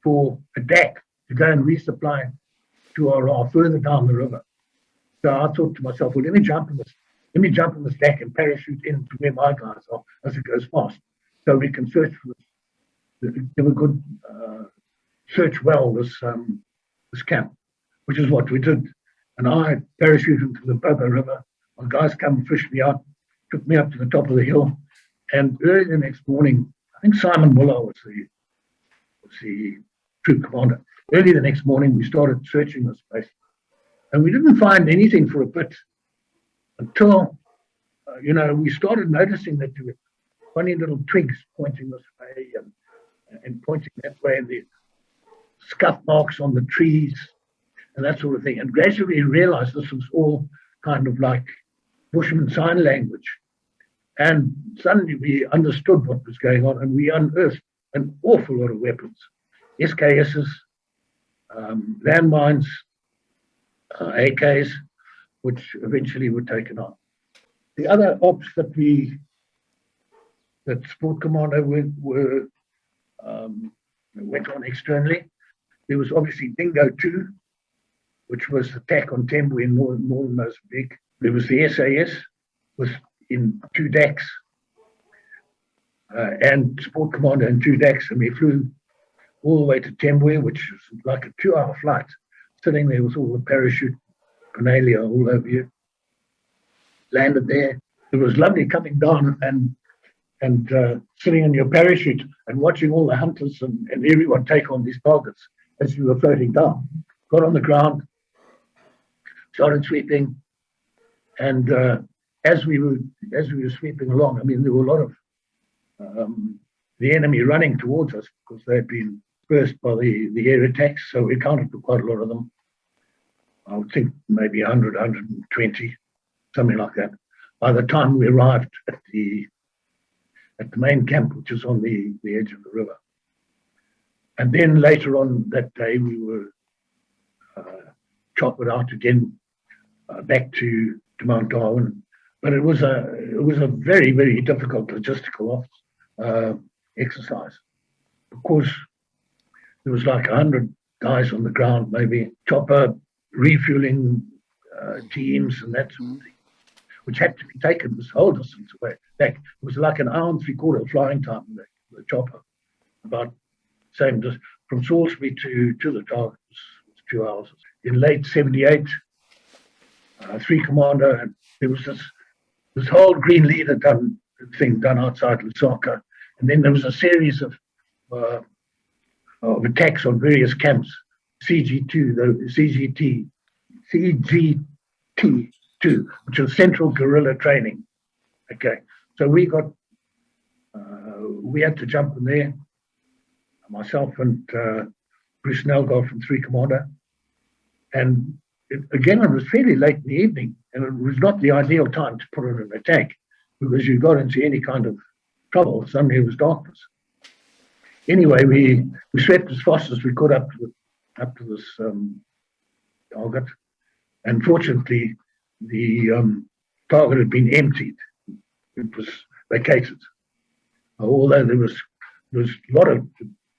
for a DAC to go and resupply 2 further down the river. So I thought to myself, well, let me jump in this deck and parachute in to where my guys are as it goes fast, so we can search for this, give a good search well this camp, which is what we did. And I parachuted into the Mapai River. My guys come and fished me out, took me up to the top of the hill, and early the next morning, I think Simon Muller was the troop commander. Early the next morning, we started searching this place, and we didn't find anything for a bit until, we started noticing that there were funny little twigs pointing this way and pointing that way, and the scuff marks on the trees and that sort of thing. And gradually realized this was all kind of like Bushman sign language. And suddenly we understood what was going on, and we unearthed an awful lot of weapons, SKSs, landmines, AKs, which eventually were taken on. The other ops that Support Commando went on externally, there was obviously Dingo 2, which was attack on Tembwe in northern Mozambique. There was the SAS in 2 decks, and Support Commando in 2 decks, and we flew all the way to Tembwe, which was like a 2-hour flight, sitting there with all the parachute paraphernalia all over you. Landed there. It was lovely coming down and sitting in your parachute and watching all the hunters and everyone take on these targets as you were floating down. Got on the ground, started sweeping, and as we were sweeping along, I mean, there were a lot of the enemy running towards us because they'd been dispersed by the air attacks, so we counted for quite a lot of them. I would think maybe 100, 120, something like that. By the time we arrived at the main camp, which is on the edge of the river. And then later on that day, we were choppered out again back to Mount Darwin. But it was a very, very difficult logistical exercise, because there was like 100 guys on the ground, maybe chopper refueling teams and that sort of thing, which had to be taken this whole distance away. Back. It was like an hour and 3/4 flying time in the chopper, about same distance from Salisbury to the target was 2 hours. In late '78, 3 Commando, and there was this whole green leader thing done outside Lusaka, and then there was a series of attacks on various camps. CGT2, which was Central Guerrilla Training. Okay, so we had to jump in there, myself and Bruce Nelgold from 3 Commando, and it was fairly late in the evening, and it was not the ideal time to put in an attack, because you got into any kind of trouble, suddenly it was darkness. Anyway, we swept as fast as we could up to this target, and fortunately the target had been emptied. It was vacated, although there was a lot of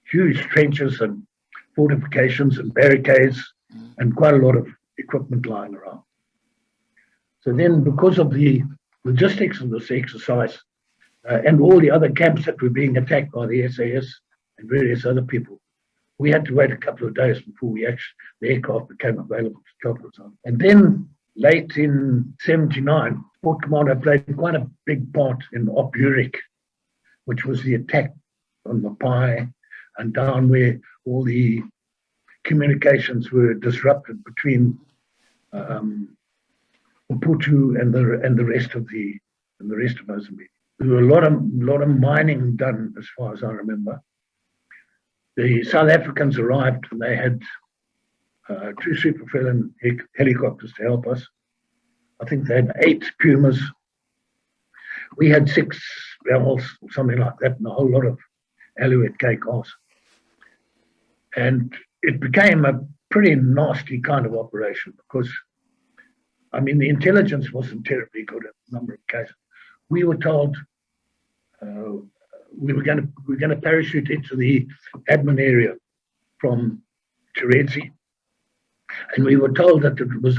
huge trenches and fortifications and barricades and quite a lot of equipment lying around. So then, because of the logistics of this exercise and all the other camps that were being attacked by the SAS and various other people, we had to wait a couple of days before the aircraft became available to chop us on. And then late in '79, Support Commando played quite a big part in Op Uric, which was the attack on Mapai and down where all the communications were disrupted between Maputo and the rest of Mozambique. There were a lot of mining done, as far as I remember. The South Africans arrived and they had 2 Superfilin helicopters to help us. I think they had 8 Pumas. We had 6 Bevels, something like that, and a whole lot of Alouette KCARs. And it became a pretty nasty kind of operation, because, I mean, the intelligence wasn't terribly good in a number of cases. We were told we were going to parachute into the admin area from Cherezi, And we were told that it was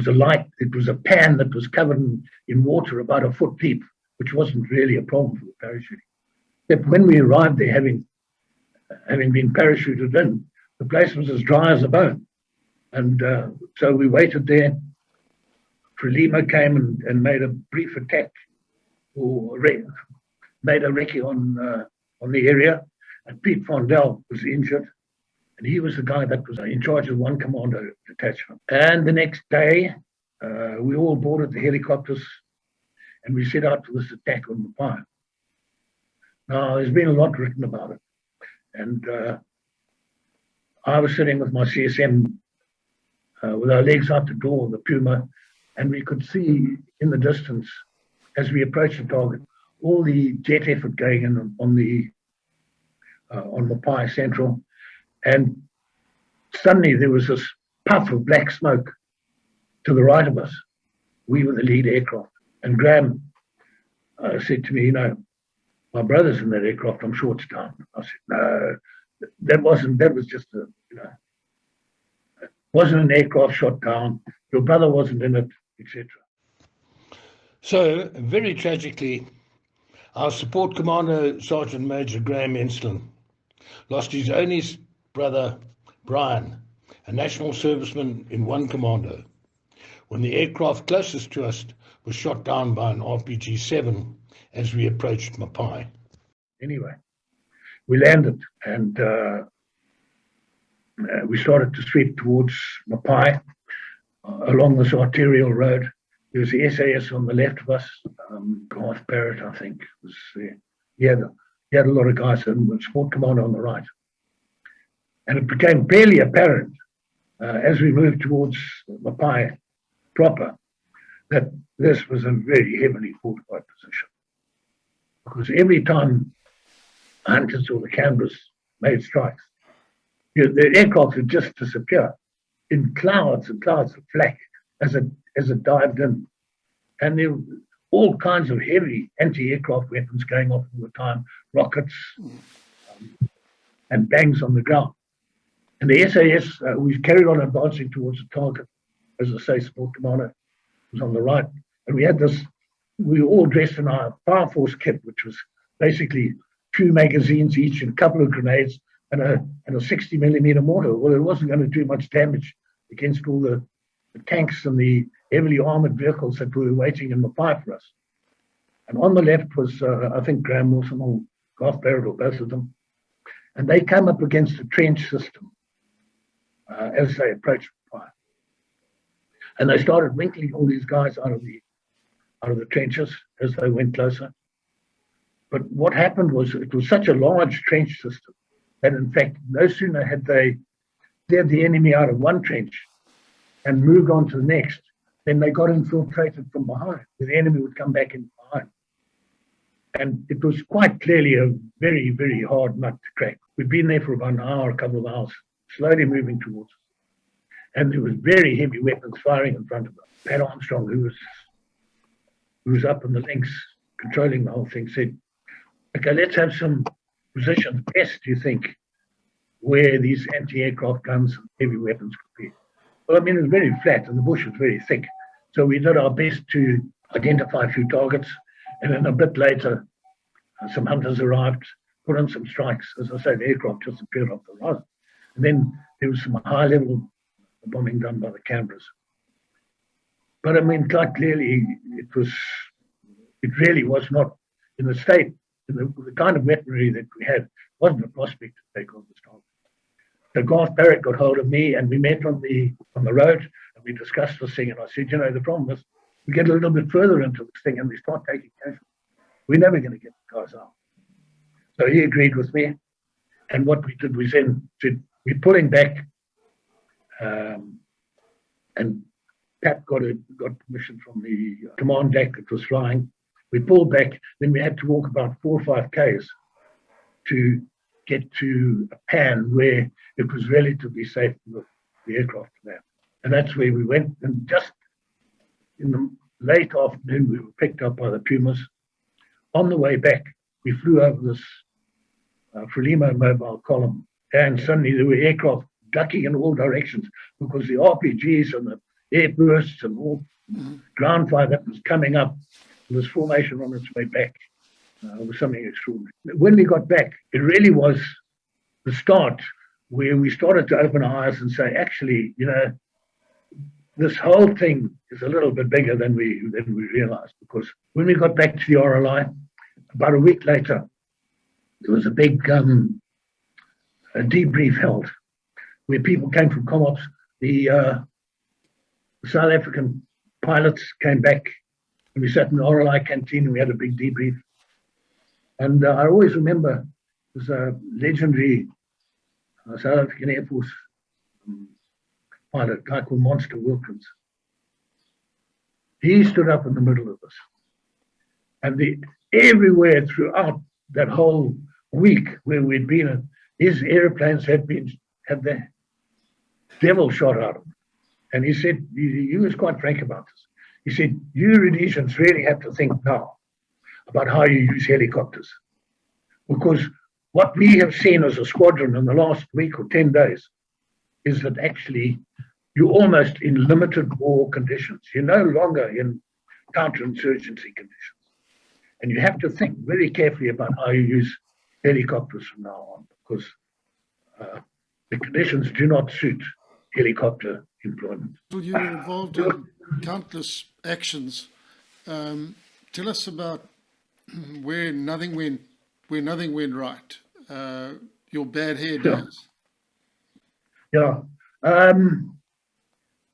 a pan that was covered in water about a foot deep, which wasn't really a problem for the parachuting. Except when we arrived there, having been parachuted in, the place was as dry as a bone. And so we waited there. Frelimo came and made a brief attack, or made a recce on the area. And Pete Fondel was injured. And he was the guy that was in charge of one commando detachment. And the next day, we all boarded the helicopters and we set out for this attack on Mapai. Now, there's been a lot written about it. And I was sitting with my CSM with our legs out the door of the Puma, and we could see in the distance, as we approached the target, all the jet effort going in on Mapai Central. And suddenly there was this puff of black smoke to the right of us. We were the lead aircraft. And Graham said to me, my brother's in that aircraft, I'm sure it's down. I said, no, that was just wasn't an aircraft shot down. Your brother wasn't in it, etc. So, very tragically, our support commando, Sergeant Major Graham Henson, lost his only brother, Brian, a national serviceman in one commando, when the aircraft closest to us was shot down by an RPG-7 as we approached Mapai. Anyway, we landed and we started to sweep towards Mapai along this arterial road. There was the SAS on the left of us. Garth Barrett, I think, was there. He had a lot of guys and the support commander on the right. And it became barely apparent as we moved towards Mapai proper that this was a very heavily fortified position. Because every time hunters or the Canberras made strikes, the aircraft would just disappear in clouds and clouds of flak as it dived in. And there were all kinds of heavy anti-aircraft weapons going off all the time, rockets and bangs on the ground. And the SAS, we carried on advancing towards the target, as I say, support commander was on the right. And we were all dressed in our Fire Force kit, which was basically 2 magazines each and a couple of grenades and a 60mm mortar. Well, it wasn't going to do much damage against all the tanks and the heavily armored vehicles that were waiting in Mapai for us. And on the left was, I think, Graham Wilson or Garth Barrett or both of them. And they came up against a trench system as they approached Mapai. And they started winkling all these guys out of the trenches as they went closer. But what happened was it was such a large trench system that, in fact, no sooner had they cleared the enemy out of one trench and moved on to the next, then they got infiltrated from behind, where the enemy would come back in behind. And it was quite clearly a very, very hard nut to crack. We'd been there for about an hour, a couple of hours, slowly moving towards us. And there was very heavy weapons firing in front of us. Pat Armstrong, who was up in the links controlling the whole thing, said, okay, let's have some positions best, do you think, where these anti-aircraft guns and heavy weapons could be. Well, I mean, it was very flat and the bush was very thick. So we did our best to identify a few targets. And then a bit later, some hunters arrived, put in some strikes. As I say, the aircraft just appeared off the horizon. And then there was some high-level bombing done by the Canberras. But I mean, quite clearly, it really was not in the state, in the kind of weaponry that we had, wasn't a prospect to take on this target. So Garth Barrett got hold of me and we met on the road and we discussed this thing. And I said, the problem is we get a little bit further into this thing and we start taking casualties. We're never going to get the guys out. So he agreed with me. And what we did was then said, we're pulling back. And Pat got permission from the command deck that was flying. We pulled back. Then we had to walk about 4 or 5 Ks to get to a pan where it was relatively safe for the aircraft to land. And that's where we went. And just in the late afternoon, we were picked up by the Pumas. On the way back, we flew over this Frelimo mobile column. And suddenly there were aircraft ducking in all directions because the RPGs and the air bursts and all ground fire that was coming up, this formation on its way back was something extraordinary. When we got back, it really was the start where we started to open our eyes and say, actually, this whole thing is a little bit bigger than we realized. Because when we got back to the RLI, about a week later, there was a big a debrief held where people came from ComOps. The South African pilots came back and we sat in the RLI canteen and we had a big debrief. And I always remember there's a legendary South African Air Force pilot, a guy called Monster Wilkins. He stood up in the middle of this. And everywhere throughout that whole week where we'd been, his airplanes had the devil shot out of them. And he said, he was quite frank about this. He said, you Rhodesians really have to think now about how you use helicopters. Because what we have seen as a squadron in the last week or 10 days is that actually you're almost in limited war conditions. You're no longer in counterinsurgency conditions. And you have to think very carefully about how you use helicopters from now on, because the conditions do not suit helicopter employment. Well, you were involved in countless actions. Tell us about where nothing went right. Your bad hair days. Yeah.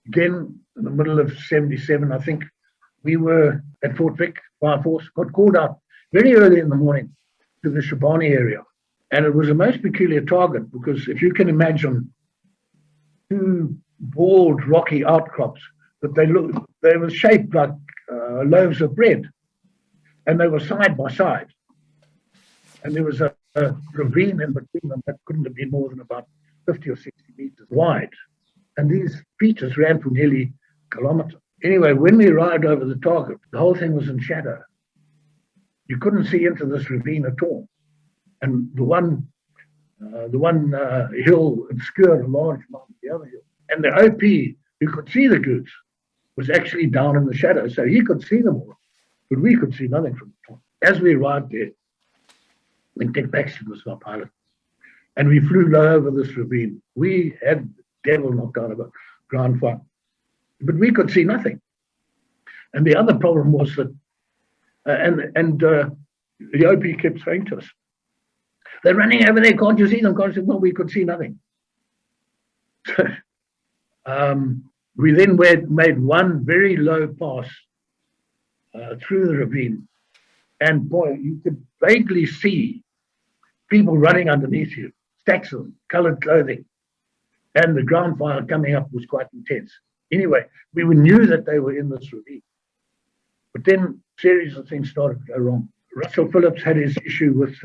Again, in the middle of 77, I think, we were at Fort Vic, Fire Force, got called out very early in the morning to the Shabani area. And it was a most peculiar target because if you can imagine two bald, rocky outcrops, that they were shaped like loaves of bread. And they were side by side. And there was a ravine in between them that couldn't have been more than about 50 or 60 meters wide. And these features ran for nearly a kilometer. Anyway, when we arrived over the target, the whole thing was in shadow. You couldn't see into this ravine at all. And the one hill obscured a large amount of the other hill. And the OP, who could see the goods, was actually down in the shadow. So he could see them all, but we could see nothing from the top. As we arrived there, Dick Baxter was our pilot, and we flew low over this ravine. We had the devil knocked out of a ground fire, but we could see nothing. And the other problem was that, the OP kept saying to us, they're running over there, can't you see them? Can't you see them? No, we could see nothing. We then made one very low pass through the ravine. And boy, you could vaguely see people running underneath you, stacks of them, colored clothing. And the ground fire coming up was quite intense. Anyway, we knew that they were in this ravine. But then a series of things started to go wrong. Russell Phillips had his issue with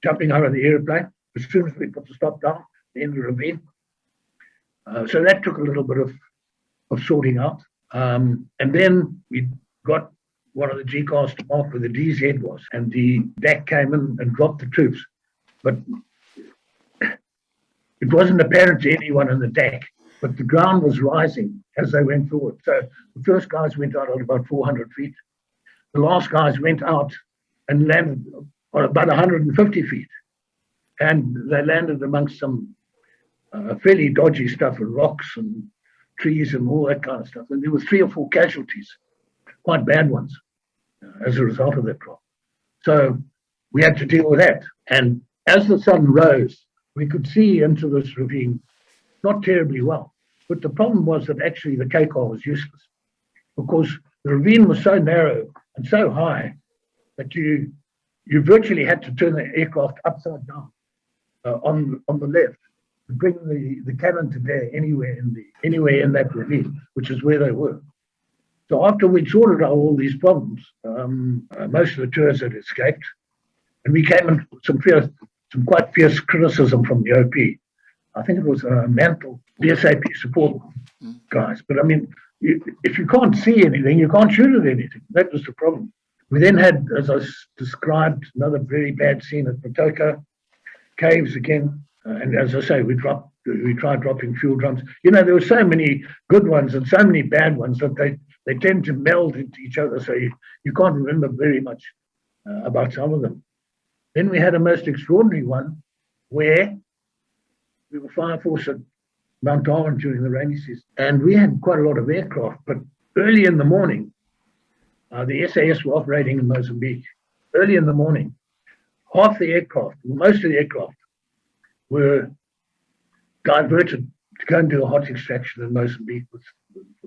jumping out of the airplane as soon as we put the stop down in the ravine. So that took a little bit of sorting out. And then we got one of the G cars to mark where the DZ was, and the DAC came in and dropped the troops. But it wasn't apparent to anyone in the DAC, but the ground was rising as they went forward. So the first guys went out at about 400 feet. The last guys went out and landed on about 150 feet. And they landed amongst some fairly dodgy stuff and rocks and trees and all that kind of stuff. And there were 3 or 4 casualties, quite bad ones, as a result of that drop. So we had to deal with that. And as the sun rose, we could see into this ravine not terribly well. But the problem was that actually the K-car was useless because the ravine was so narrow and so high that you virtually had to turn the aircraft upside down on the left to bring the cannon to bear anywhere in that ravine, which is where they were. So after we'd sorted out all these problems, most of the tours had escaped, and we came in some quite fierce criticism from the OP. I think it was Mantle, the OC support guys. But I mean, if you can't see anything, you can't shoot at anything. That was the problem. We then had, as I described, another very bad scene at Motoko, caves again. And as I say, we tried dropping fuel drums. You know, there were so many good ones and so many bad ones that they tend to meld into each other. So you can't remember very much about some of them. Then we had a most extraordinary one where we were Fire Force at Mount Darwin during the rainy season. And we had quite a lot of aircraft, but early in the morning, the SAS were operating in Mozambique. Early in the morning, half the aircraft, most of the aircraft, were diverted to go and do a hot extraction in Mozambique with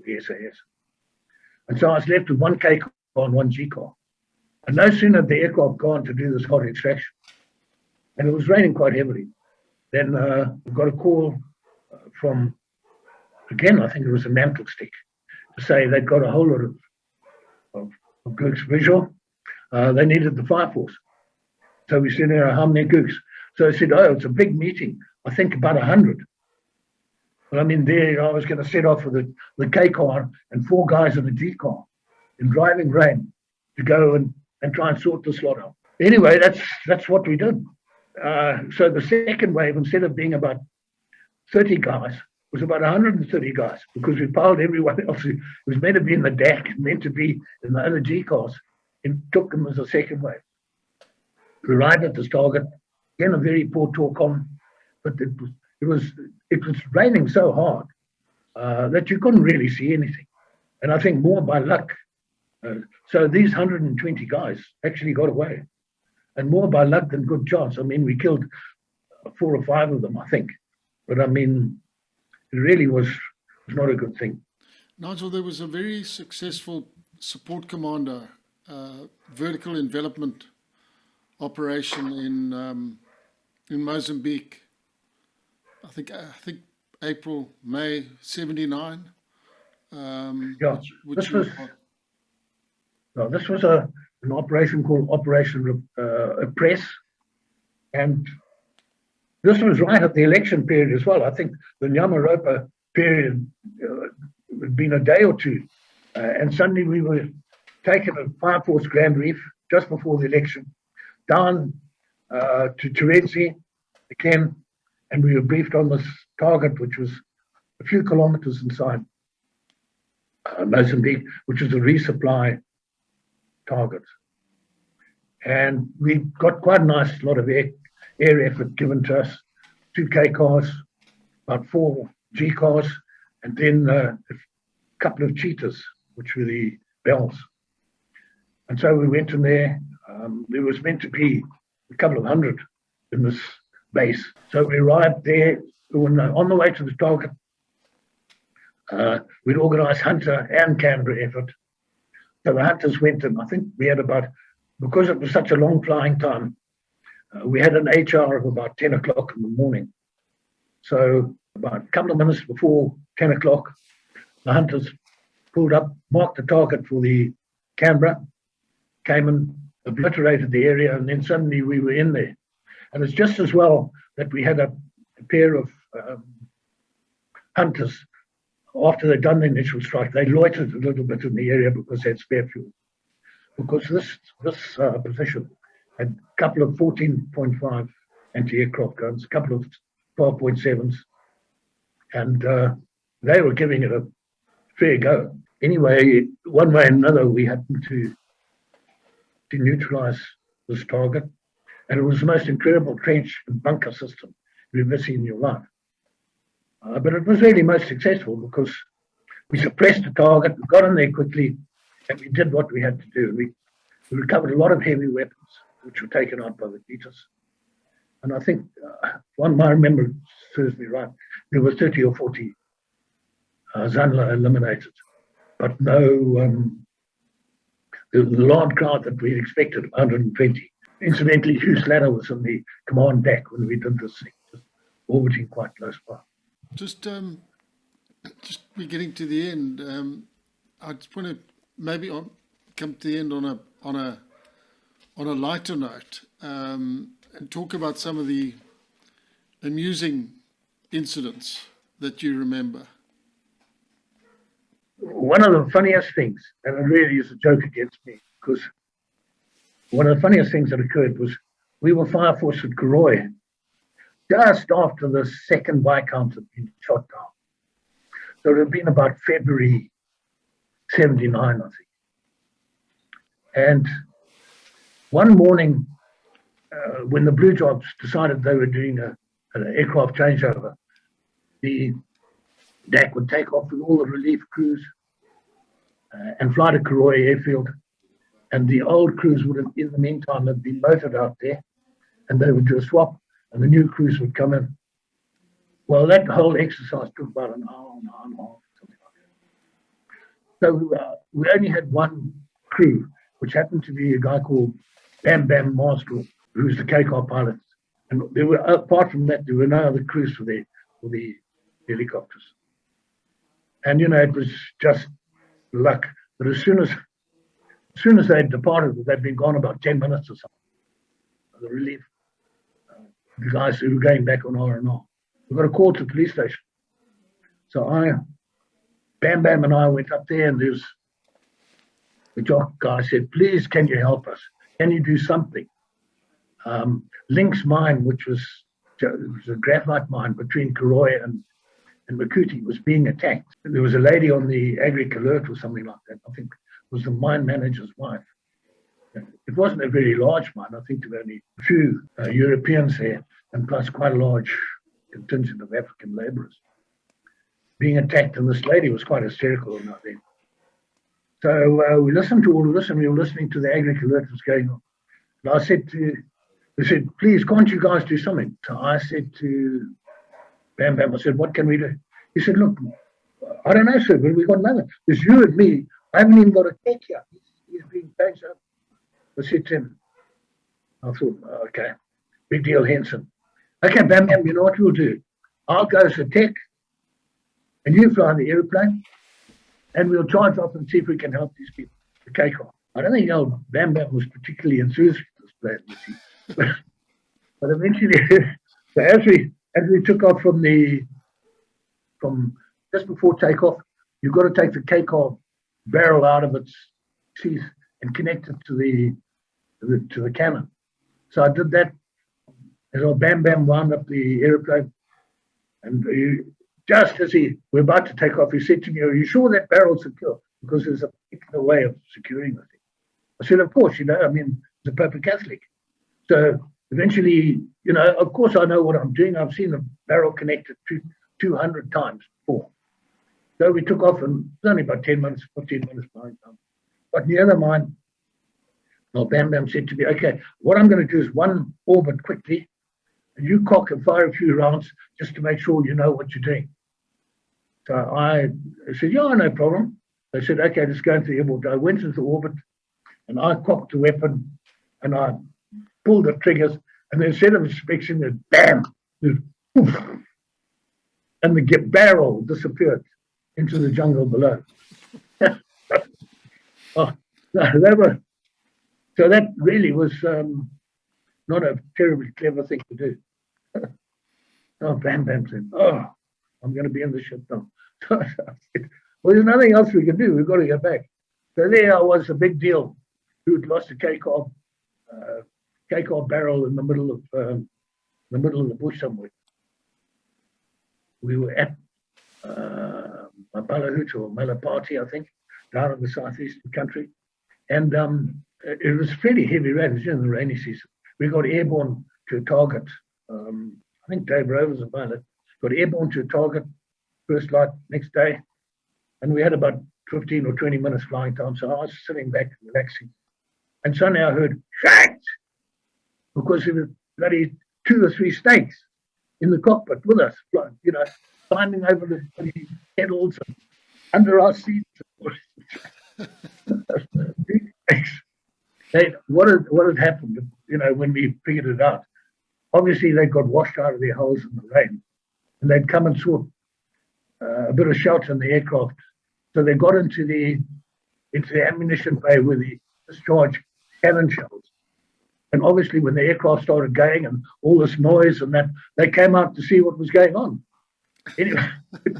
the SAS. And so I was left with one K car and one G car. And no sooner had the aircraft gone to do this hot extraction, and it was raining quite heavily, then we got a call from, again, I think it was a mantle stick, to say they'd got a whole lot of gooks visual. They needed the Fire Force. So we said, how many gooks? So I said, oh, it's a big meeting. I think about 100. Well, I mean, there I was going to set off with the K car and 4 guys in the G car in driving rain to go and try and sort this lot out. Anyway, that's what we did. So the second wave, instead of being about 30 guys, was about 130 guys, because we piled everyone else who was meant to be in the deck, meant to be in the other G cars, and took them as a second wave. We arrived at this target, again a very poor talk on, but it was raining so hard that you couldn't really see anything. And I think more by luck. So these 120 guys actually got away, and more by luck than good chance. I mean, we killed 4 or 5 of them, I think. But I mean, it really was not a good thing. Nigel, there was a very successful support commando vertical envelopment operation in Mozambique. I think April, May '79. Yeah, which this was an operation called Operation Press, and this was right at the election period as well. I think the Nyamaropa period had been a day or two, and suddenly we were taken at Fire Force Grand Reef just before the election, down to Terezi again, and we were briefed on this target, which was a few kilometers inside Mozambique, which is a resupply target. And we got quite a nice lot of air effort given to us, 2 K cars, about 4 G cars, and then a couple of cheetahs, which were the bells. And so we went in there. There was meant to be a couple of hundred in this base. So we arrived there. On the way to the target, we'd organised hunter and camera effort. So the hunters went in. I think we had about, because it was such a long flying time, we had an HR of about 10 o'clock in the morning. So about a couple of minutes before 10 o'clock, the hunters pulled up, marked the target for the camera, came and obliterated the area, and then suddenly we were in there. And it's just as well that we had a pair of hunters. After they'd done the initial strike, they loitered a little bit in the area because they had spare fuel. Because this position had a couple of 14.5 anti-aircraft guns, a couple of 12.7s, and they were giving it a fair go. Anyway, one way or another, we happened to neutralize this target, and it was the most incredible trench and bunker system you've ever seen in your life. But it was really most successful because we suppressed the target, we got in there quickly, and we did what we had to do. We recovered a lot of heavy weapons, which were taken out by the cheetahs. And I think, one I remember serves me right, there were 30 or 40 Zanla eliminated, but no, the large crowd that we expected, 120. Incidentally, Hugh Slatter was on the command deck when we did this thing, just orbiting quite close by. Just we're getting to the end. I just want to maybe come to the end on a lighter note, and talk about some of the amusing incidents that you remember. One of the funniest things, and it really is a joke against me, because one of the funniest things that occurred was we were Fire Force at Karoi, just after the second Viscount had been shot down. So it had been about February 79, I think. And one morning, when the Blue Jobs decided they were doing an aircraft changeover, the DAC would take off with all the relief crews and fly to Karoi Airfield. And the old crews would have, in the meantime, have been motored out there, and they would do a swap, and the new crews would come in. Well, that whole exercise took about an hour and a half, something like that. So we only had one crew, which happened to be a guy called Bam Bam Master, who was the K-car pilot. And there were, apart from that, there were no other crews for the helicopters. And, it was just luck. But as soon as they had departed, they'd been gone about 10 minutes or something. The relief, the guys who were going back on R&R. We got a call to the police station. So Bam Bam and I went up there, and there's the jock guy said, please, can you help us? Can you do something? Link's mine, which was a graphite mine between Karoi and Makuti, was being attacked. There was a lady on the Agric Alert or something like that, I think it was the mine manager's wife. It wasn't a very large mine. I think there were only a few Europeans there, and plus quite a large contingent of African laborers being attacked, and this lady was quite hysterical on that then. So we listened to all of this, and we were listening to the Agric Alert that was going on. And they said, please, can't you guys do something? So I said to Bam Bam, I said, what can we do? He said, look, I don't know, sir, but we got nothing. There's you and me. I haven't even got a tech here. He's being changed up. I said to him, I thought, okay, big deal, Henson. Okay, Bam Bam, you know what we'll do? I'll go as a tech, and you fly the airplane, and we'll charge off and see if we can help these people, the K-car. I don't think Bam Bam was particularly enthusiastic this plan, but eventually, so as we took off from just before takeoff, you've got to take the K-car barrel out of its sheath and connect it to the cannon. So I did that, and our Bam Bam wound up the airplane, and just as we're about to take off, he said to me, are you sure that barrel's secure? Because there's a particular way of securing the thing. I said, of course, I mean, the Pope a Catholic. So eventually, of course I know what I'm doing. I've seen the barrel connected 200 times before. So we took off, and it was only about 10 minutes, 15 minutes behind time. But near the mine, Bam Bam said to me, okay, what I'm going to do is one orbit quickly, and you cock and fire a few rounds just to make sure you know what you're doing. So I said, yeah, no problem. They said, okay, let's go into the airborne. I went into orbit, and I cocked the weapon, and I pulled the triggers, and instead of inspection, it bam, poof, and the barrel disappeared into the jungle below. So that really was not a terribly clever thing to do. Bam Bam said, I'm going to be in the ship now. So I said, well, there's nothing else we can do. We've got to get back. So there I was, a big deal. Who'd lost a K-car barrel in the middle of the bush somewhere. We were at Mapai or Malapati, I think, down in the southeastern country, and it was fairly heavy rain. It was in the rainy season. We got airborne to a target. I think Dave Rover's a pilot. Got airborne to a target, first light next day, and we had about 15 or 20 minutes flying time. So I was sitting back relaxing, and suddenly I heard shit, because there was bloody 2 or 3 snakes in the cockpit with us, climbing over the bloody pedals and under our seats. What had happened, when we figured it out? Obviously, they got washed out of their holes in the rain, and they'd come and sought a bit of shelter in the aircraft. So they got into the ammunition bay with the discharged cannon shells. And obviously, when the aircraft started going and all this noise and that, they came out to see what was going on. Anyway,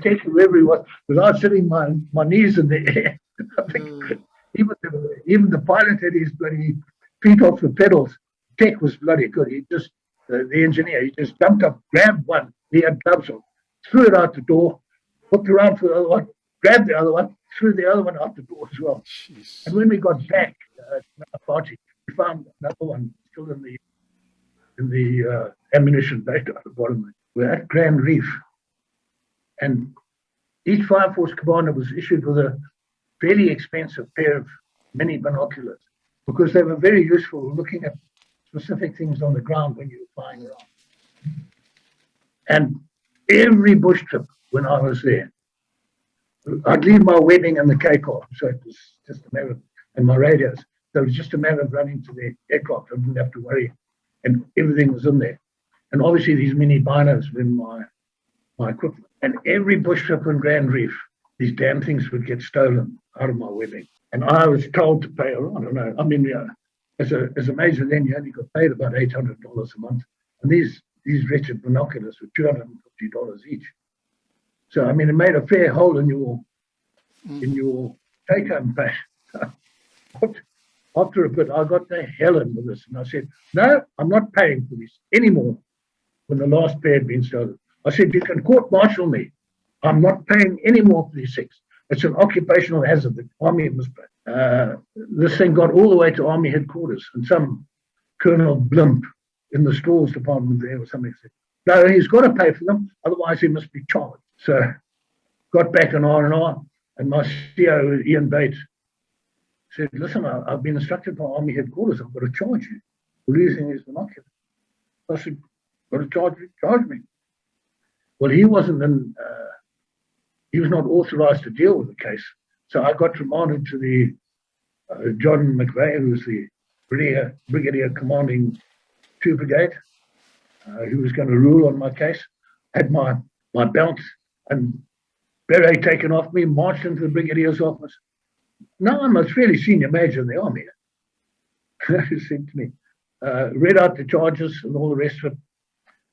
take whoever he was, without sitting my knees in the air. I think even the pilot had his bloody feet off the pedals. Tech was bloody good. He just the engineer. He just jumped up, grabbed one. He had gloves on, threw it out the door, looked around for the other one, grabbed the other one, threw the other one out the door as well. Jeez. And when we got back to our party, we found another one still in the ammunition bag at the bottom. We're at Grand Reef, and each Fire Force commander was issued with a fairly expensive pair of mini binoculars because they were very useful looking at specific things on the ground when you were flying around. And every bush trip when I was there, I'd leave my webbing in the K-car, so it was just a matter of, and my radios. So it was just a matter of running to the aircraft. I didn't have to worry, and everything was in there. And obviously these mini binos were in my equipment. And every bush trip in Grand Reef, these damn things would get stolen out of my webbing. And I was told to pay, I don't know, I mean, as a major then, you only got paid about $800 a month. And these wretched binoculars were $250 each. So, I mean, it made a fair hole in your take-home pay. After a bit, I got the hell in with this. And I said, no, I'm not paying for this anymore when the last pair had been stolen. I said, you can court-martial me. I'm not paying any more for these things. It's an occupational hazard. The Army must pay. This thing got all the way to Army headquarters, and some Colonel Blimp in the stores department there or something said, no, he's got to pay for them, otherwise he must be charged. So got back an R&R, and my CO, Ian Bates, said, listen, I've been instructed by Army headquarters, I've got to charge you for losing his binoculars. I said, got to charge me. Well, he wasn't he was not authorized to deal with the case. So I got remanded to the John McVeigh, who was the brigadier commanding 2 Brigade, who was going to rule on my case. Had my belt and beret taken off me, marched into the brigadier's office. Now I'm a fairly senior major in the Army. He said to me, read out the charges and all the rest of it.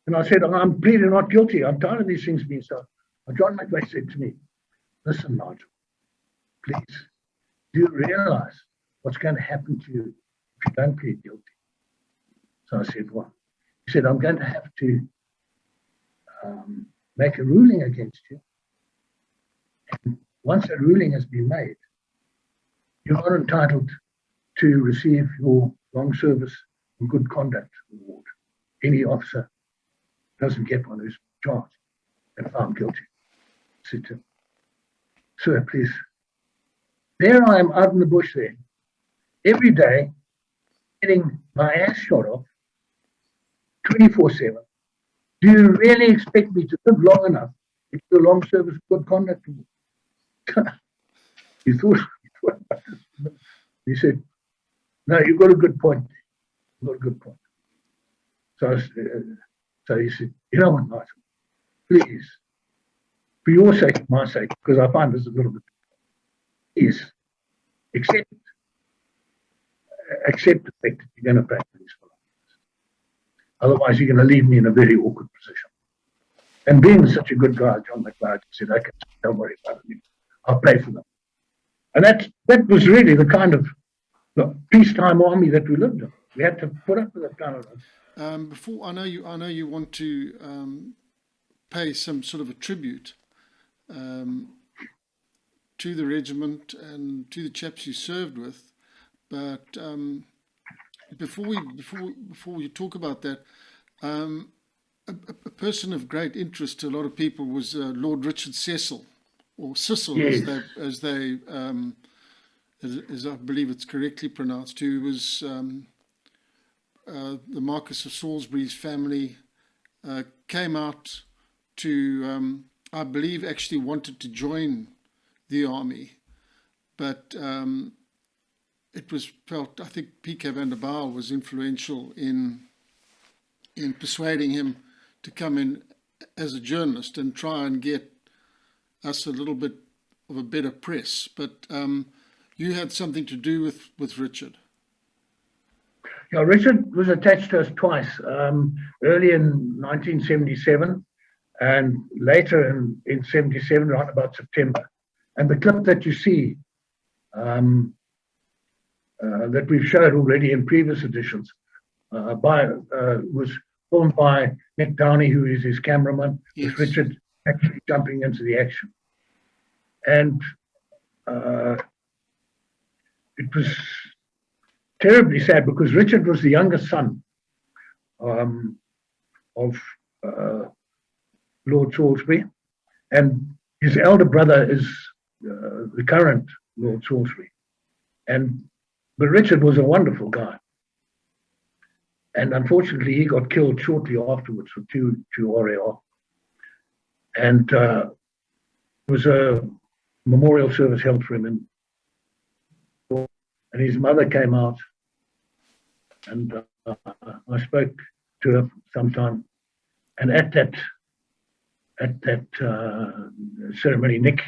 And I said, I'm pleading not guilty. I'm tired of these things being started. And John McVeigh said to me, listen, Nigel, please, do you realize what's going to happen to you if you don't plead guilty? So I said, what? He said, I'm going to have to make a ruling against you. And once a ruling has been made, you're not entitled to receive your long service and good conduct award. Any officer doesn't get one who's charged and found guilty. I said to him, sir, please. There I am out in the bush there, every day, getting my ass shot off, 24/7. Do you really expect me to live long enough to get a long service good conduct award? He thought, he said, no, you've got a good point. You've got a good point. So he said, you know what, Nigel, please, for your sake, my sake, because I find this a little bit, is accept the fact that you're going to pay for these fellows. Otherwise, you're going to leave me in a very awkward position. And being such a good guy, John McLeod said, okay, don't worry about it. I'll pay for them. And that was really the kind of the peacetime army that we lived in. We had to put up with that kind of. Before I know you want to pay some sort of a tribute to the regiment and to the chaps you served with, but before we talk about that, a person of great interest to a lot of people was Lord Richard Cecil, or Cecil, yes, as I believe it's correctly pronounced, who was the Marquess of Salisbury's family, came out to, I believe, actually wanted to join the army, but it was felt, I think P.K. van der Bijl was influential in persuading him to come in as a journalist and try and get us a little bit of a better press. But you had something to do with Richard. Yeah, Richard was attached to us twice, early in 1977 and later in 77, around about September. And the clip that you see that we've showed already in previous editions was filmed by Nick Downey, who is his cameraman, Yes. with Richard actually jumping into the action. And it was terribly sad because Richard was the youngest son of Lord Salisbury, and his elder brother is the current Lord Salisbury. But Richard was a wonderful guy. And unfortunately, he got killed shortly afterwards for two RAR. And there was a memorial service held for him. And his mother came out, and I spoke to her sometime. And at that ceremony, Nick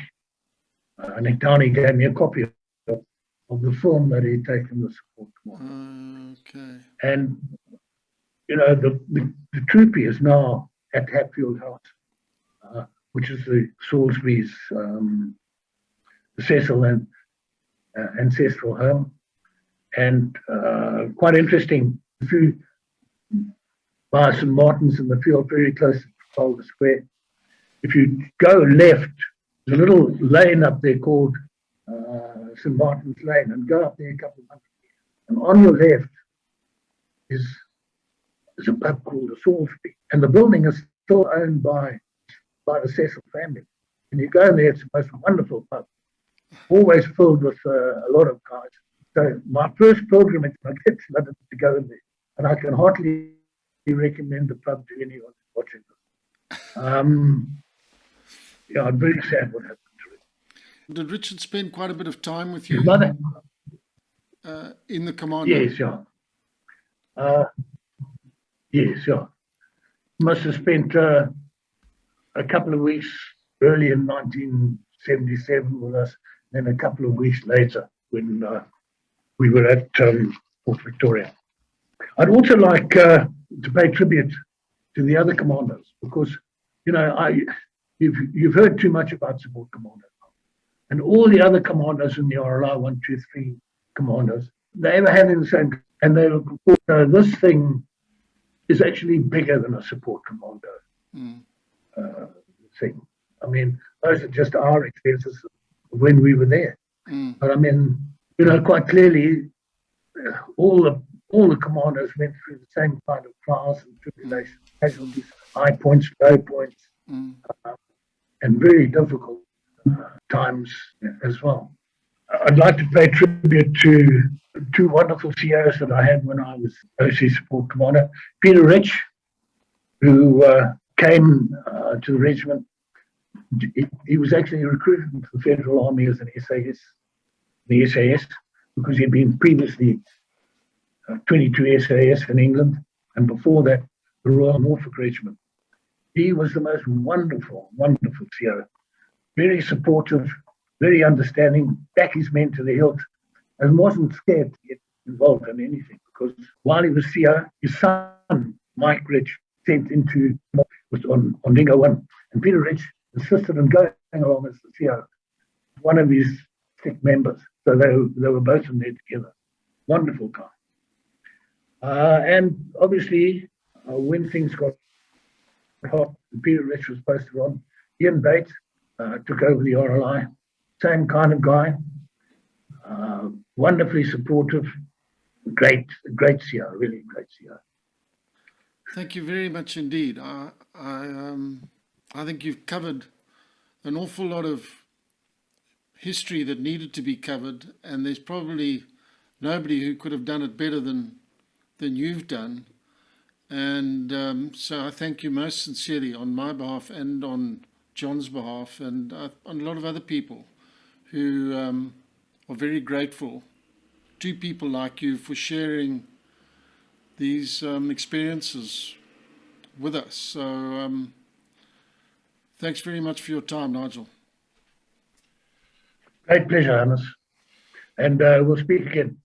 Downey gave me a copy of the film that he'd taken the support command. Okay. And you know, the troopy is now at Hatfield House, which is the Salisbury's Cecil and ancestral home. And quite interesting, if you by St. Martin's in the field, very close to Trafalgar Square, if you go left, there's a little lane up there called St. Martin's Lane, and go up there a couple of hundred meters. And on your left is a pub called the Salisbury, and the building is still owned by the Cecil family. And you go in there, it's the most wonderful pub, always filled with a lot of guys. So my first pilgrimage, I get to London to go in there, and I can hardly recommend the pub to anyone watching this. Yeah, I'm very sad what happened to it. Did Richard spend quite a bit of time with you His mother? in the commando? Yes, yeah. Yes, yeah. Must have spent a couple of weeks early in 1977 with us, then a couple of weeks later when we were at Fort Victoria. I'd also like to pay tribute to the other commandos because, you know, you've heard too much about Support Commando. And all the other commandos in the RLI 1, 2, 3 commandos, they were having the same, and they were, this thing is actually bigger than a Support Commando thing. I mean, those are just our experiences when we were there. But I mean, you know, quite clearly, all the commandos went through the same kind of trials and tribulations, casualties, high points, low points, and very difficult times as well. I'd like to pay tribute to two wonderful COs that I had when I was OC Support Commando. Peter Rich, who came to the regiment. He was actually recruited into the Federal Army as an SAS, the SAS, because he'd been previously 22 SAS in England, and before that, the Royal Norfolk Regiment. He was the most wonderful, wonderful CO. Very supportive, very understanding, back his men to the hilt, and wasn't scared to get involved in anything, because while he was CO, his son, Mike Rich, sent into on Dingo 1, and Peter Rich insisted on going along as the CO, one of his stick members. So they were both in there together. Wonderful guy. And obviously, when things got hot, Peter Rich was posted on. Ian Bates took over the RLI. Same kind of guy. Wonderfully supportive. Great CO, really great CO. Thank you very much indeed. I think you've covered an awful lot of history that needed to be covered, and there's probably nobody who could have done it better than you've done. And so I thank you most sincerely on my behalf and on John's behalf, and on a lot of other people who are very grateful to people like you for sharing these experiences with us. So thanks very much for your time, Nigel. Great pleasure, Hannes. And we'll speak again.